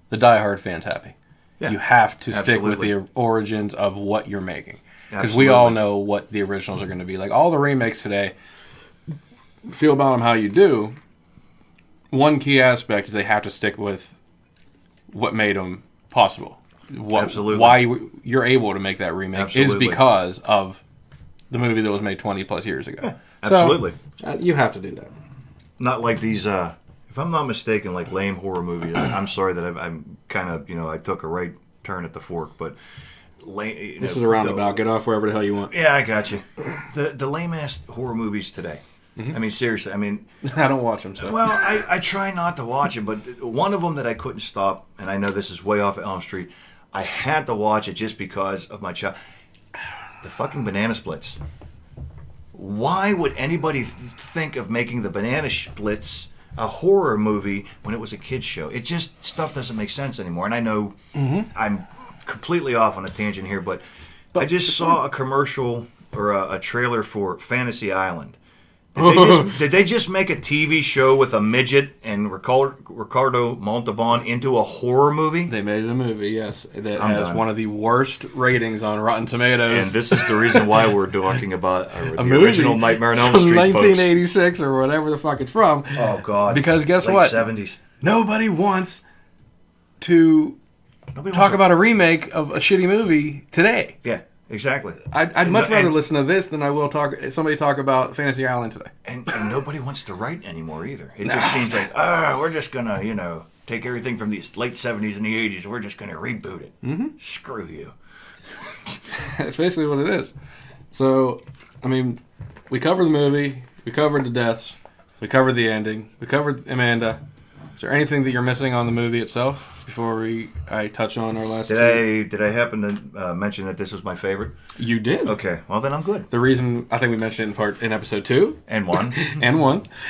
the diehard fans happy. Yeah. You have to stick with the origins of what you're making. Because we all know what the originals are going to be. Like, all the remakes today, feel about them how you do, one key aspect is they have to stick with what made them possible. Why you're able to make that remake is because of the movie that was made 20 plus years ago. Yeah, absolutely. So, you have to do that. Not like these, if I'm not mistaken, like lame horror movies. I'm sorry that I'm kind of, I took a right turn at the fork, but this is a roundabout. Get off wherever the hell you want. Yeah, I got you. The lame-ass horror movies today. I mean, seriously. I mean, I don't watch them. So. Well, I try not to watch it, but one of them that I couldn't stop, and I know this is way off of Elm Street, I had to watch it just because of my child. The fucking Banana Splits. Why would anybody think of making the Banana Splits a horror movie when it was a kid's show? It just, stuff doesn't make sense anymore. And I know I'm completely off on a tangent here, but I just saw a commercial or a trailer for Fantasy Island. Did they just make a TV show with a midget and Ricardo Montalban into a horror movie? They made a movie, yes, that has one of the worst ratings on Rotten Tomatoes. And this is the reason why we're talking about the original Nightmare on Elm Street, 1986 or whatever the fuck it's from. Oh, God. Because guess Late what? 70s. Nobody wants to talk about a remake of a shitty movie today. Yeah. Exactly. I'd much rather listen to this than I will somebody talk about Fantasy Island today. And nobody wants to write anymore either. It just seems like, we're just going to, take everything from the late 70s and the 80s and we're just going to reboot it. Mm-hmm. Screw you. It's basically what it is. So, I mean, we covered the movie. We covered the deaths. We covered the ending. We covered Amanda. Is there anything that you're missing on the movie itself? Before I touch on our last Did I happen to mention that this was my favorite? You did. Okay, well then I'm good. The reason, I think we mentioned it in episode 2. And 1.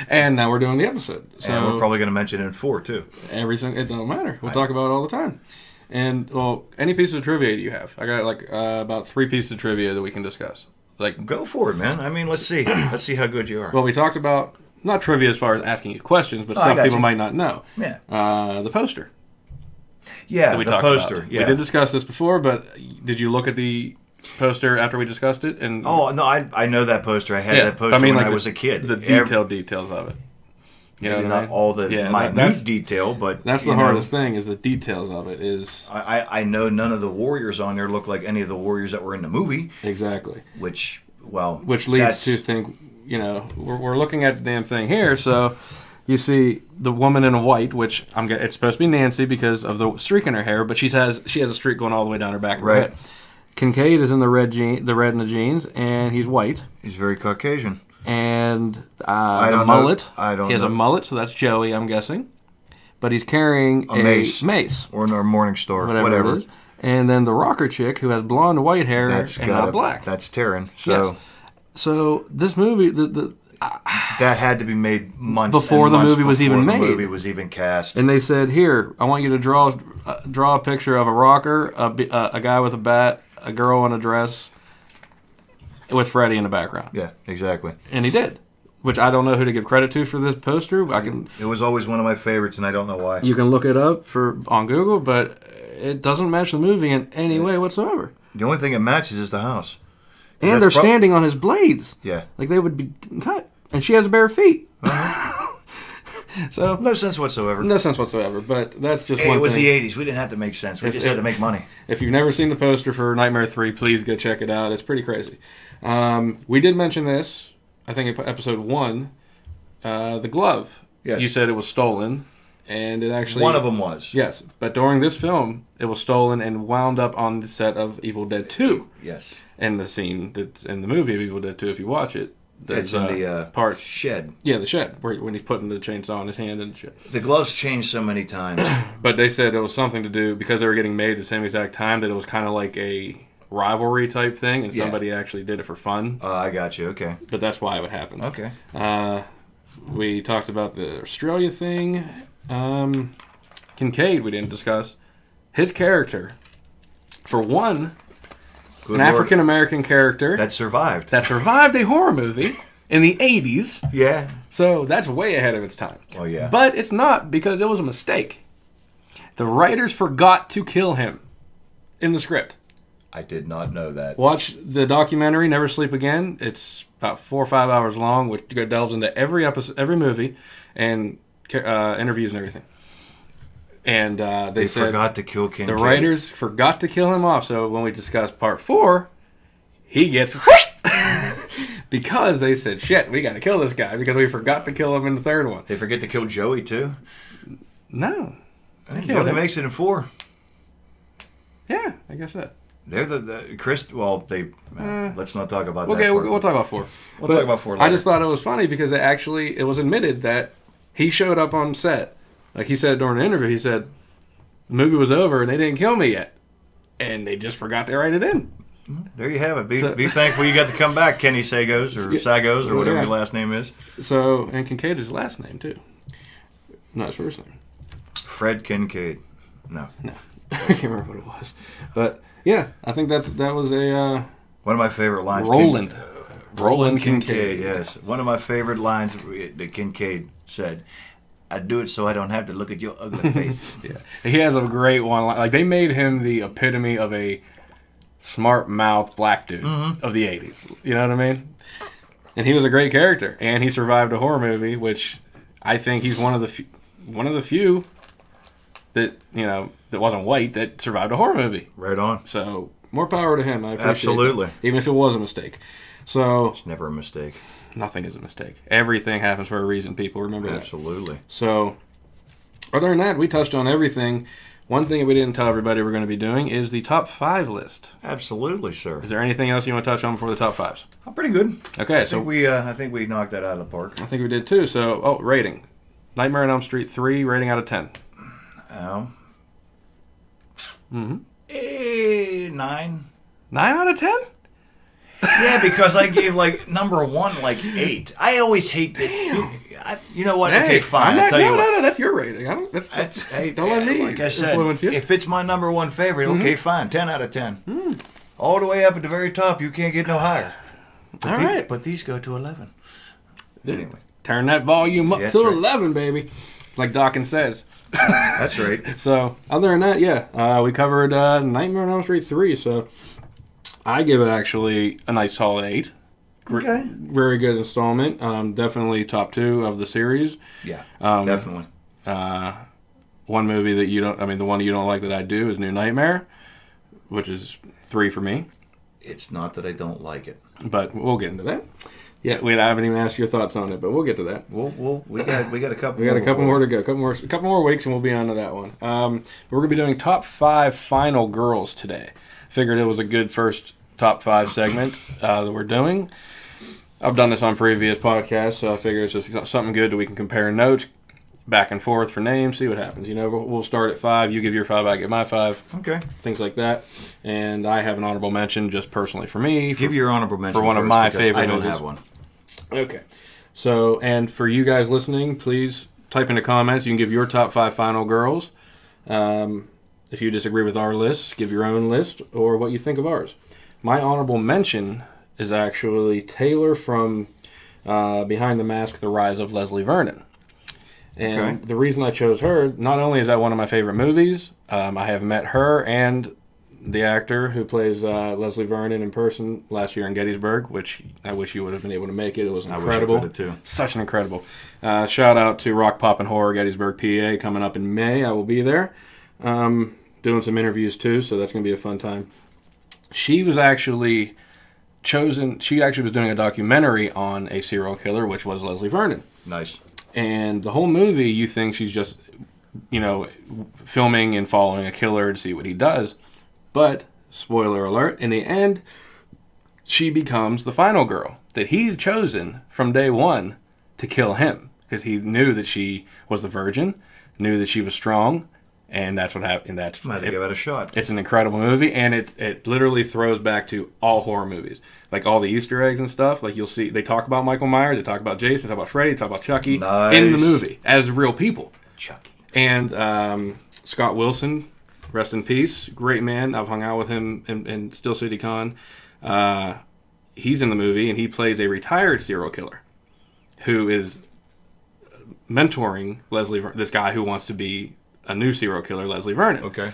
And now we're doing the episode. So and we're probably going to mention it in 4 too. Everything, it don't matter. We'll talk about it all the time. And, well, any piece of trivia do you have? I got about 3 pieces of trivia that we can discuss. Go for it, man. I mean, let's see. Let's see how good you are. Well, we talked about, not trivia as far as asking you questions, but stuff people might not know. Yeah. The poster. Yeah, the poster. About. Yeah. We did discuss this before, but did you look at the poster after we discussed it? And no, I know that poster. I had that poster when I was a kid. The details of it. You know, not all the minute detail, but that's the hardest thing is the details of it. Is I know none of the warriors on there look like any of the warriors that were in the movie. Exactly. Which leads to think. We're looking at the damn thing here, so. You see the woman in white, which it's supposed to be Nancy because of the streak in her hair, but she has a streak going all the way down her back of her head. Kincaid is in the red in the jeans, and he's white. He's very Caucasian. And the mullet. He has a mullet, so that's Joey, I'm guessing. But he's carrying a mace. Or in our Morning Star, whatever it is. And then the rocker chick, who has blonde white hair and not black. That's Taryn. So this movie, that had to be made months before the movie was even made. The movie was even cast. And they said, "Here, I want you to draw a picture of a rocker, a guy with a bat, a girl in a dress, with Freddy in the background." Yeah, exactly. And he did, which I don't know who to give credit to for this poster. It was always one of my favorites, and I don't know why. You can look it up on Google, but it doesn't match the movie in any way whatsoever. The only thing it matches is the house. And they're standing on his blades. Yeah. Like they would be cut. And she has bare feet. So no sense whatsoever. No sense whatsoever. But that's just one thing. It was the 80s. We didn't have to make sense. We just had to make money. If you've never seen the poster for Nightmare 3, please go check it out. It's pretty crazy. We did mention this, I think in episode 1, the glove. Yes. You said it was stolen. And it actually... One of them was. Yes. But during this film, it was stolen and wound up on the set of Evil Dead 2. Yes. And the scene that's in the movie of Evil Dead 2, if you watch it. It's in the part shed. Yeah, the shed, when he's putting the chainsaw in his hand and shit. The gloves changed so many times. But they said it was something to do, because they were getting made the same exact time, that it was kind of like a rivalry type thing, and somebody actually did it for fun. I got you, okay. But that's why it would happen. Okay. We talked about the Australia thing. Kincaid we didn't discuss. His character, for one... Good Lord. African-American character. That survived a horror movie in the 80s. Yeah. So that's way ahead of its time. Oh, yeah. But it's not, because it was a mistake. The writers forgot to kill him in the script. I did not know that. Watch the documentary, Never Sleep Again. It's about 4 or 5 hours long, which delves into every episode, every movie, and interviews and everything. And they said forgot to kill Kincaid. The writers forgot to kill him off. So when we discussed part 4, he gets because they said, "Shit, we got to kill this guy because we forgot to kill him in the third one." They forget to kill Joey too. No, Joey makes it in 4. Yeah, I guess that. They're the Chris. Well, they. Let's not talk about that. Okay, we'll talk about 4. We'll talk about 4 later. I just thought it was funny because it was admitted that he showed up on set. Like he said during an interview, he said the movie was over and they didn't kill me yet, and they just forgot to write it in. There you have it. Be thankful you got to come back, Kenny Sagos or Sagos or whatever your last name is. So, and Kincaid is his last name too, not his first name. Fred Kincaid. No, I can't remember what it was, but yeah, I think that was a one of my favorite lines. Roland Kincaid. Yes, one of my favorite lines that Kincaid said. I do it so I don't have to look at your ugly face. Yeah, he has a great one. Like they made him the epitome of a smart mouth black dude of the 80s. You know what I mean? And he was a great character, and he survived a horror movie, which I think he's one of the few that that wasn't white that survived a horror movie. Right on. So more power to him. I appreciate Absolutely. That, even if it was a mistake. So it's never a mistake. Nothing is a mistake. Everything happens for a reason. People remember that. Absolutely. So other than that, we touched on everything. One thing that we didn't tell everybody we're going to be doing is the top 5 list. Absolutely, sir. Is there anything else you want to touch on before the top 5s? I'm pretty good. Okay, I think we knocked that out of the park. I think we did too. So, rating. Nightmare on Elm Street 3, rating out of 10. 9. 9 out of 10? Yeah, because I gave number 1 8. I always hate that. You know what? Hey, okay, fine. I'll tell you what. No, that's your rating. Don't let me like I said, influence you. If it's my number 1 favorite, okay, fine. 10 out of 10. All the way up at the very top, you can't get no higher. All right. But these go to 11. Anyway. Turn that volume up to 11, baby. Like Dawkins says. That's right. So, other than that, we covered Nightmare on Elm Street 3, so I give it actually a nice solid 8. Okay. Very good installment. Definitely top 2 of the series. Yeah, definitely. One movie that the one you don't like that I do is New Nightmare, which is 3 for me. It's not that I don't like it. But we'll get into that. Yeah, I haven't even asked your thoughts on it, but we'll get to that. We got a couple. We got a couple more to go. A couple more weeks, and we'll be on to that one. We're gonna be doing top 5 final girls today. Figured it was a good first top 5 segment that we're doing. I've done this on previous podcasts, so I figure it's just something good that we can compare notes back and forth for names, see what happens. We'll start at 5. You give your 5, I give my 5. Okay. Things like that. And I have an honorable mention just personally for me. Give your honorable mention for one of my favorite I don't movies. have one. Okay. So, and for you guys listening, please type in the comments. You can give your top 5 final girls. If you disagree with our list, give your own list or what you think of ours. My honorable mention is actually Taylor from Behind the Mask, The Rise of Leslie Vernon. And the reason I chose her, not only is that one of my favorite movies, I have met her and the actor who plays Leslie Vernon in person last year in Gettysburg, which I wish you would have been able to make it. It was incredible. I wish I could have too. Such an incredible. Shout out to Rock Poppin' Horror, Gettysburg, PA, coming up in May. I will be there. Doing some interviews too, so that's going to be a fun time. She was actually chosen, she actually was doing a documentary on a serial killer, which was Leslie Vernon. Nice. And the whole movie, you think she's just, filming and following a killer to see what he does. But, spoiler alert, in the end, she becomes the final girl that he had chosen from day one to kill him. Because he knew that she was the virgin, knew that she was strong, and that's what happened. Might give it a shot. It's an incredible movie, and it literally throws back to all horror movies. Like all the Easter eggs and stuff. Like you'll see, they talk about Michael Myers, they talk about Jason, they talk about Freddy, they talk about Chucky in the movie as real people. Chucky. And Scott Wilson, rest in peace, great man. I've hung out with him in Steel City Con. He's in the movie, and he plays a retired serial killer who is mentoring this guy who wants to be a new serial killer, Leslie Vernon. Okay.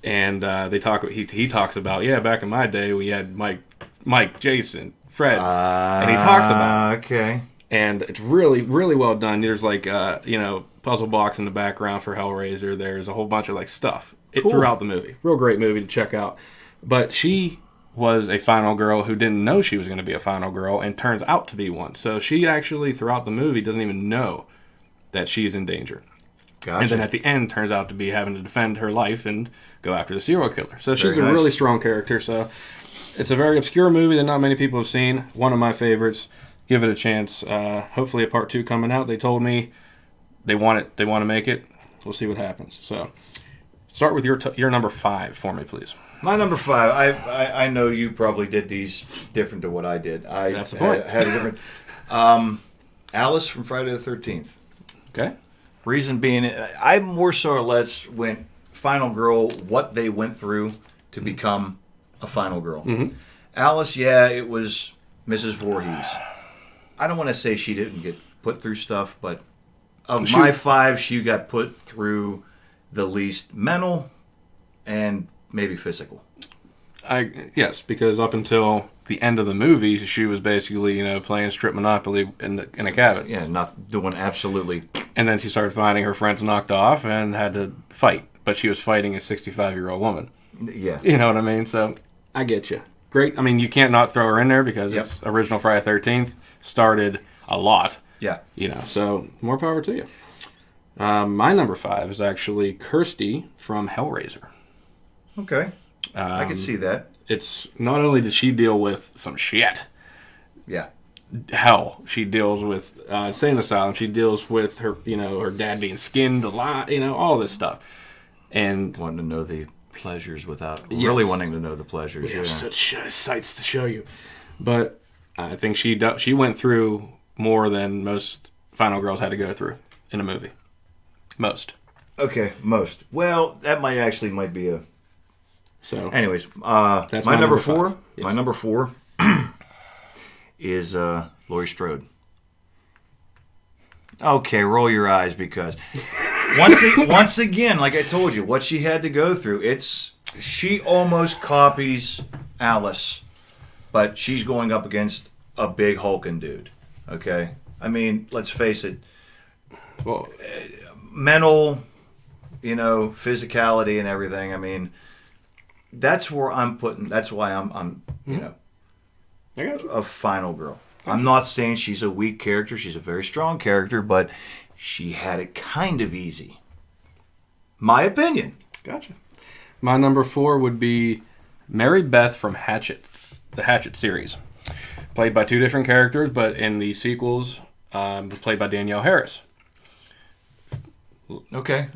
And they talk. He talks about back in my day we had Mike, Jason, Fred, and he talks about it. Okay. And it's really, really well done. There's puzzle box in the background for Hellraiser. There's a whole bunch of stuff throughout the movie. Real great movie to check out. But she was a final girl who didn't know she was going to be a final girl and turns out to be one. So she actually, throughout the movie, doesn't even know that she's in danger. Gotcha. And then at the end, turns out to be having to defend her life and go after the serial killer. So she's Very a nice. really strong character. So it's a very obscure movie that not many people have seen. One of my favorites. Give it a chance. Hopefully a part 2 coming out. They told me they want it. They want to make it. We'll see what happens. So start with your number 5 for me, please. My number 5. I know you probably did these different to what I did. That's the point. Had a different. Alice from Friday the 13th. Okay. Reason being, I more so or less went final girl, what they went through to become a final girl. Mm-hmm. Alice, yeah, it was Mrs. Voorhees. I don't want to say she didn't get put through stuff, but of my 5, she got put through the least mental and maybe physical. Yes, because up until the end of the movie, she was basically, playing strip Monopoly in a cabin. Yeah, not doing absolutely. And then she started finding her friends knocked off and had to fight. But she was fighting a 65-year-old woman. Yeah. You know what I mean? So I get you. Great. I mean, you can't not throw her in there because it's original Friday 13th. Started a lot. Yeah. So more power to you. My number 5 is actually Kirsty from Hellraiser. Okay. I can see that. It's not only did she deal with some shit. Yeah. Hell, she deals with insane asylum. She deals with her, her dad being skinned alive. All this stuff. And wanting to know the pleasures without really wanting to know the pleasures. We have such sights to show you. But I think she went through more than most final girls had to go through in a movie. Most. Okay, most. Well, that might be a. So. Anyways, that's my number 4. 5. Yes. My number 4 is Laurie Strode. Okay, roll your eyes because once again, like I told you, what she had to go through, she almost copies Alice, but she's going up against a big hulking dude. Okay, I mean, let's face it. Well, mental, physicality and everything. I mean, that's where I'm putting. That's why I'm I got you. a final girl. I'm not saying she's a weak character. She's a very strong character, but she had it kind of easy. My opinion. Gotcha. My number 4 would be Mary Beth from Hatchet, the Hatchet series. Played by 2 different characters, but in the sequels, was played by Danielle Harris. Okay.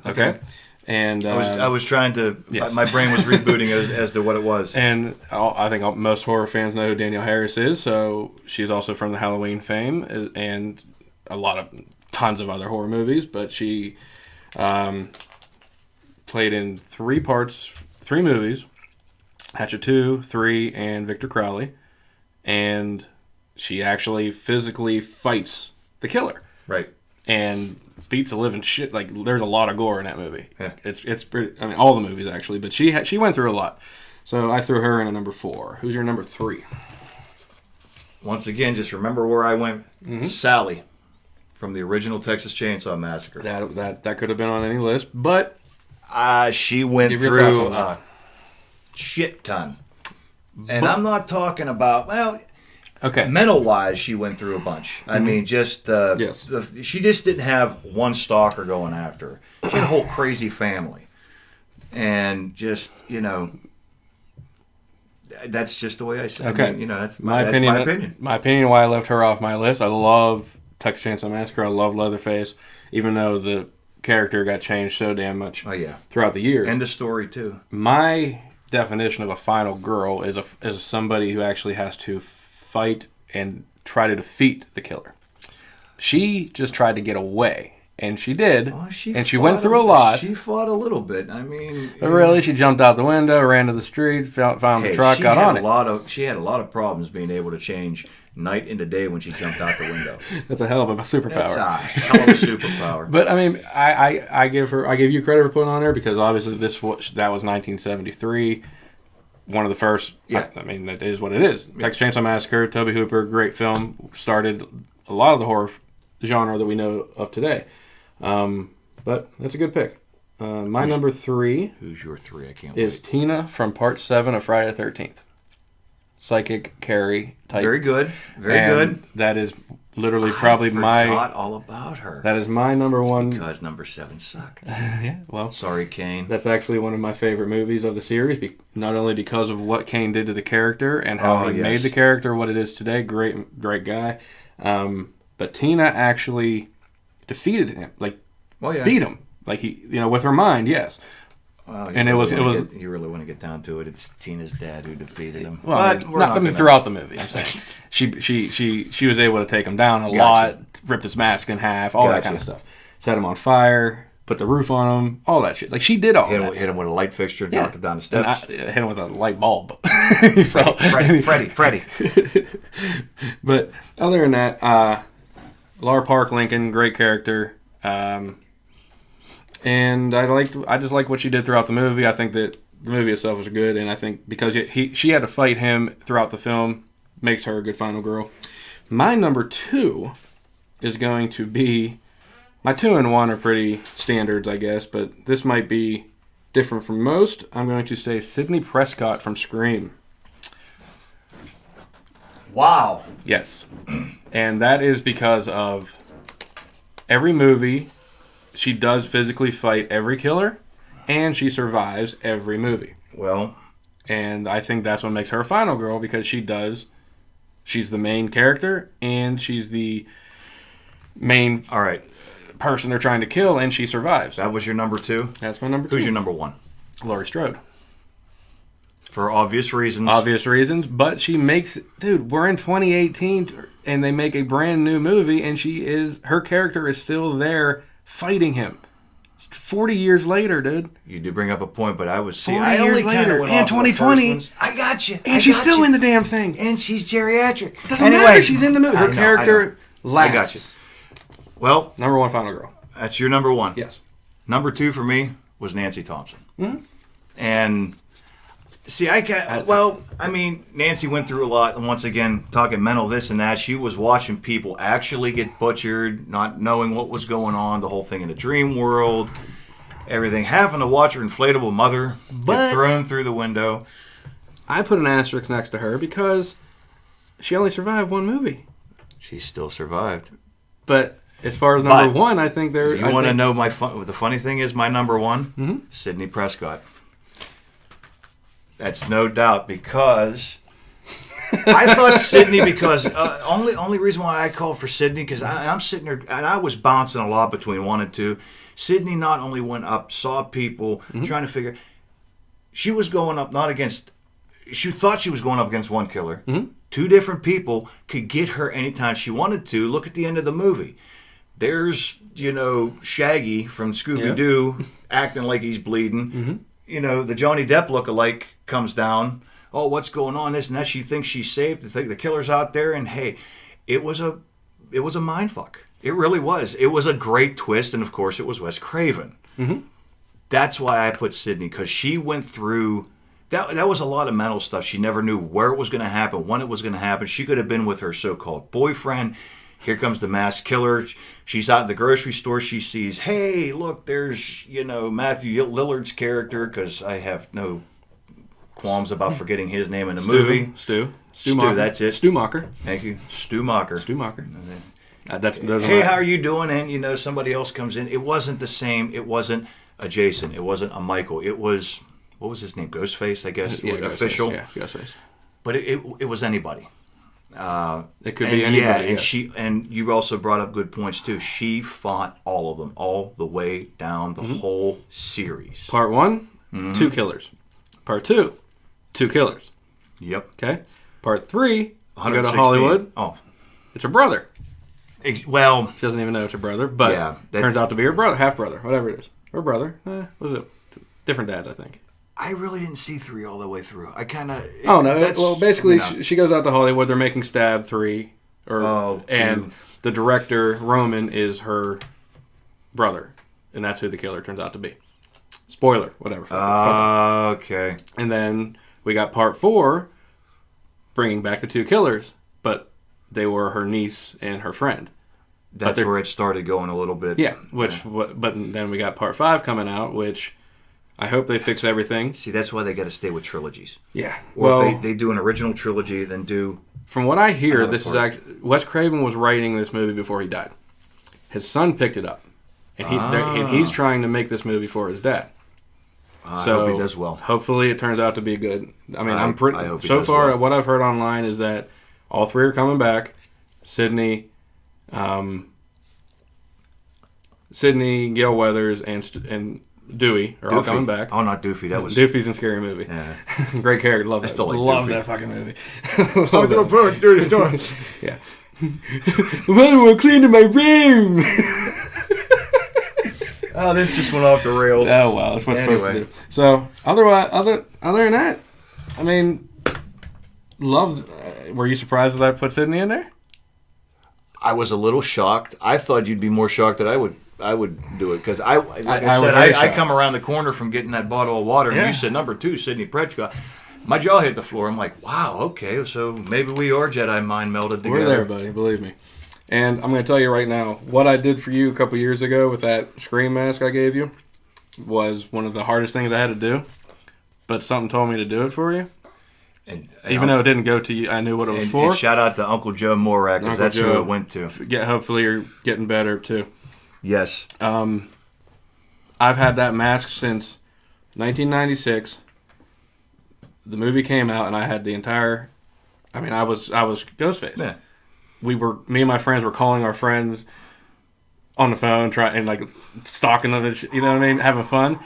And I was trying to. Yes. My brain was rebooting as to what it was. And I think most horror fans know who Danielle Harris is. So she's also from the Halloween fame and tons of other horror movies. But she played in 3 movies: Hatchet 2, 3, and Victor Crowley. And she actually physically fights the killer. Right. And beats the living shit. Like, there's a lot of gore in that movie. Yeah. It's pretty. I mean, all the movies actually, but she went through a lot. So I threw her in a number 4. Who's your number 3? Once again, just remember where I went. Mm-hmm. Sally, from the original Texas Chainsaw Massacre. That could have been on any list, but she went through a shit ton. And I'm not talking about okay. Mental-wise, she went through a bunch. I mean, just she just didn't have one stalker going after her. She had a whole crazy family, and just that's just the way I say. Okay, I mean, that's my opinion. My opinion why I left her off my list. I love Texas Chainsaw Massacre. I love Leatherface, even though the character got changed so damn much. Throughout the years, and the story too. My definition of a final girl is somebody who actually has to fight and try to defeat the killer. She just tried to get away, and she did. Well, she went through a lot. She fought a little bit. I mean, but really, she jumped out the window, ran to the street, found the truck, got on it. She had a lot of problems being able to change night into day when she jumped out the window. That's a hell of a superpower. That's a hell of a superpower. But I mean, I give you credit for putting on there because obviously that was 1973. One of the first. Yeah. I mean, that is what it is. Yeah. Texas Chainsaw Massacre, Tobe Hooper, great film. Started a lot of the horror genre that we know of today. But that's a good pick. My number 3. Who's your 3? I can't is wait. Tina from Part 7 of Friday the 13th. psychic Carrie type. Very good. Very good. That is literally probably I forgot all about her. That is my number one. Because number 7 sucked. Yeah, well. Sorry, Kane. That's actually one of my favorite movies of the series, not only because of what Kane did to the character and how he made the character what it is today. Great guy. But Tina actually defeated him, beat him, with her mind, yes. Well, and you really want to get down to it. It's Tina's dad who defeated him. Well, throughout the movie, I'm saying she was able to take him down a lot, ripped his mask in half, all that kind of stuff, set him on fire, put the roof on him, all that shit. Like she did all that. Hit him with a light fixture, knocked him down the steps. Hit him with a light bulb. Freddy. But other than that, Laura Park Lincoln, great character. And I just like what she did throughout the movie. I think that the movie itself was good, and I think because she had to fight him throughout the film makes her a good final girl. My number 2 is going to be, my 2 and 1 are pretty standards, I guess, but this might be different from most. I'm going to say Sidney Prescott from Scream. Wow. Yes. And that is because of every movie, she does physically fight every killer, and she survives every movie. Well. And I think that's what makes her a final girl, because she's the main character, and she's the main person they're trying to kill, and she survives. That was your number 2? That's my number 2. Who's your number 1? Laurie Strode. For obvious reasons. But she makes... Dude, we're in 2018, and they make a brand new movie, and her character is still there fighting him. 40 years later, dude. You do bring up a point, but I was... 40 years later, and 2020. I got you. And she's still in the damn thing. And she's geriatric. Doesn't matter, she's in the movie. Her character lasts. I got you. Well... Number 1 final girl. That's your number 1. Yes. Number 2 for me was Nancy Thompson. Mm-hmm. And... See, Nancy went through a lot, and once again, talking mental this and that, she was watching people actually get butchered, not knowing what was going on, the whole thing in the dream world, everything, having to watch her inflatable mother get thrown through the window. I put an asterisk next to her because she only survived 1 movie. She still survived. But as far as number 1, I think there... You want to know the funny thing is my number 1? Mm-hmm. Sidney Prescott. That's no doubt, because I thought Sidney, because only reason why I called for Sidney, because I'm sitting there and I was bouncing a lot between 1 and 2. Sidney not only went up, saw people, trying to figure. She was going up not against. She thought she was going up against 1 killer. 2 different people could get her anytime she wanted to. Look at the end of the movie. There's Shaggy from Scooby-Doo acting like he's bleeding. The Johnny Depp lookalike comes down. Oh, what's going on? This and that. She thinks she's safe. The killer's out there, and hey, it was a mind fuck. It really was. It was a great twist, and of course, it was Wes Craven. That's why I put Sidney, because she went through. That was a lot of mental stuff. She never knew where it was going to happen, when it was going to happen. She could have been with her so-called boyfriend. Here comes the masked killer. She's out in the grocery store. She sees, hey, look, there's, Matthew Lillard's character, because I have no qualms about forgetting his name in the movie. Stu, that's it. Stu Macher. Thank you. Stu Macher. Hey, how are you doing? And, somebody else comes in. It wasn't the same. It wasn't a Jason. It wasn't a Michael. It was, what was his name? Ghostface, I guess, official. Ghostface. But it was anybody. It could be anybody. Yeah, and you also brought up good points too. She fought all of them, all the way down the whole series. Part 1, 2 killers. Part 2, 2 killers. Yep. Okay. Part 3, we go to Hollywood. Oh, it's her brother. Well, she doesn't even know it's her brother, but turns out to be her brother, half brother, whatever it is. Her brother. Was it different dads? I think. I really didn't see 3 all the way through. I kind of... Oh, no. Well, basically, she goes out to Hollywood. They're making Stab 3. And the director, Roman, is her brother. And that's who the killer turns out to be. Spoiler, whatever. Okay. And then we got part 4, bringing back the 2 killers. But they were her niece and her friend. That's where it started going a little bit. Yeah. But then we got part 5 coming out, which... I hope they fix everything. See, that's why they got to stay with trilogies. Yeah. Or if they do an original trilogy, then do... From what I hear, this is actually... Wes Craven was writing this movie before he died. His son picked it up. And he's trying to make this movie for his dad. I hope he does well. Hopefully it turns out to be good. I mean, I'm pretty... So far, what I've heard online is that all three are coming back. Sydney, Gale Weathers, and Dewey are all coming back. Oh, not Doofy. That was... Doofy's in Scary Movie. Yeah. Great character. Love that. I still love that fucking movie. Yeah. Well, we're cleaning my room. Oh, this just went off the rails. Oh, well, that's what it's supposed to do. So, other than that, I mean, were you surprised that I put Sydney in there? I was a little shocked. I thought you'd be more shocked that I would do it because I come around the corner from getting that bottle of water and you said number 2, Sidney Prescott. My jaw hit the floor. I'm like, wow, okay, so maybe we are Jedi mind melded together. We're there, buddy. Believe me. And I'm going to tell you right now, what I did for you a couple years ago with that Scream mask I gave you was one of the hardest things I had to do. But something told me to do it for you. And even though it didn't go to you, I knew what it was for. And shout out to Uncle Joe Morak, because that's who it went to. Hopefully you're getting better, too. Yes. I've had that mask since 1996. The movie came out, and I had the entire... I mean, I was Ghostface. Yeah. Me and my friends were calling our friends on the phone, stalking them, you know what I mean, having fun.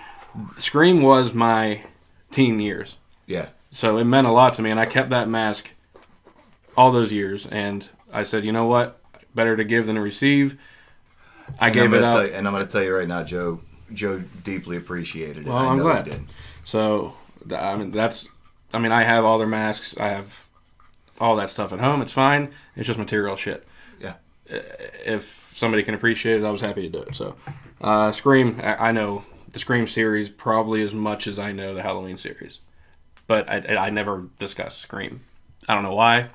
Scream was my teen years. Yeah. So it meant a lot to me, and I kept that mask all those years. And I said, you know what? Better to give than to receive. I gave it up. And I'm going to tell you right now, Joe deeply appreciated it. Well, I'm glad. He did. So, I mean, I have all their masks. I have all that stuff at home. It's fine. It's just material shit. Yeah. If somebody can appreciate it, I was happy to do it. So, Scream, I know the Scream series probably as much as I know the Halloween series. But I never discuss Scream. I don't know why,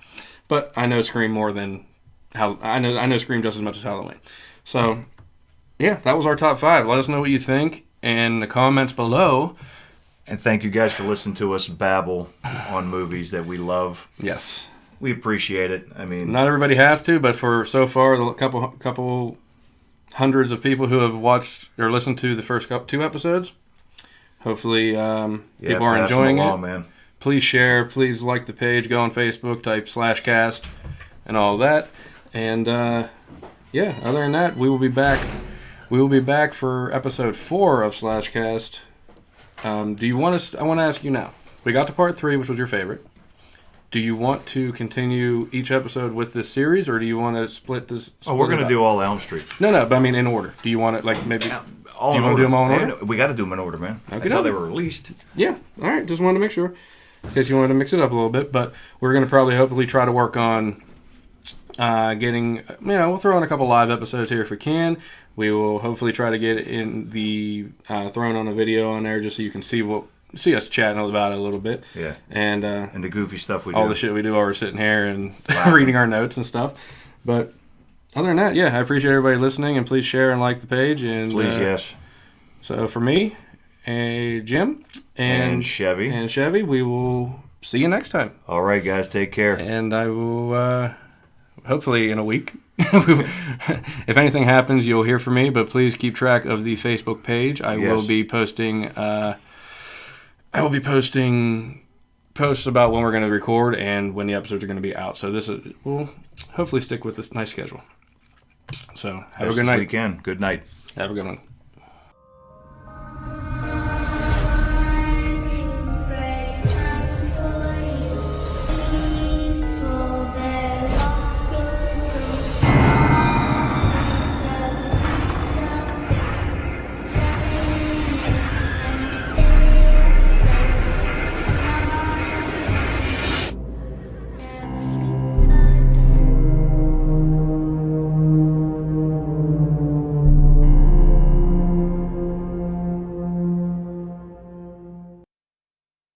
but I know Scream more than I know Scream just as much as Halloween. So, yeah, that was our top 5. Let us know what you think in the comments below. And thank you guys for listening to us babble on movies that we love. Yes. We appreciate it. I mean, not everybody has to, but for so far, the couple hundreds of people who have watched or listened to the first 2 episodes, hopefully people are enjoying it. Man. Please share. Please like the page. Go on Facebook. Type /cast and all that. And other than that, we will be back. We will be back for episode 4 of /cast. Do you want us? I want to ask you now. We got to part 3, which was your favorite. Do you want to continue each episode with this series, or do you want to split this? We're going to do all Elm Street. No, but I mean in order. Do you want it maybe? Do you want to do them all in order? We got to do them in order, man. Okay, that's how they were released. Yeah. All right. Just wanted to make sure, in case you wanted to mix it up a little bit. But we're going to hopefully try to work on getting. We'll throw in a couple live episodes here if we can. We will hopefully try to get in the throwing on a video on there just so you can see us chatting about it a little bit. Yeah. And the goofy stuff we do. All the shit we do while we're sitting here and reading our notes and stuff. But other than that, I appreciate everybody listening, and please share and like the page. And please, yes. So for me, Jim and Chevy, we will see you next time. All right, guys, take care. And I will hopefully in a week. If anything happens, you'll hear from me, but please keep track of the Facebook page. I will be posting posts about when we're going to record and when the episodes are going to be out. So we'll hopefully stick with this nice schedule. So have a good night. Weekend. Good night. Have a good one.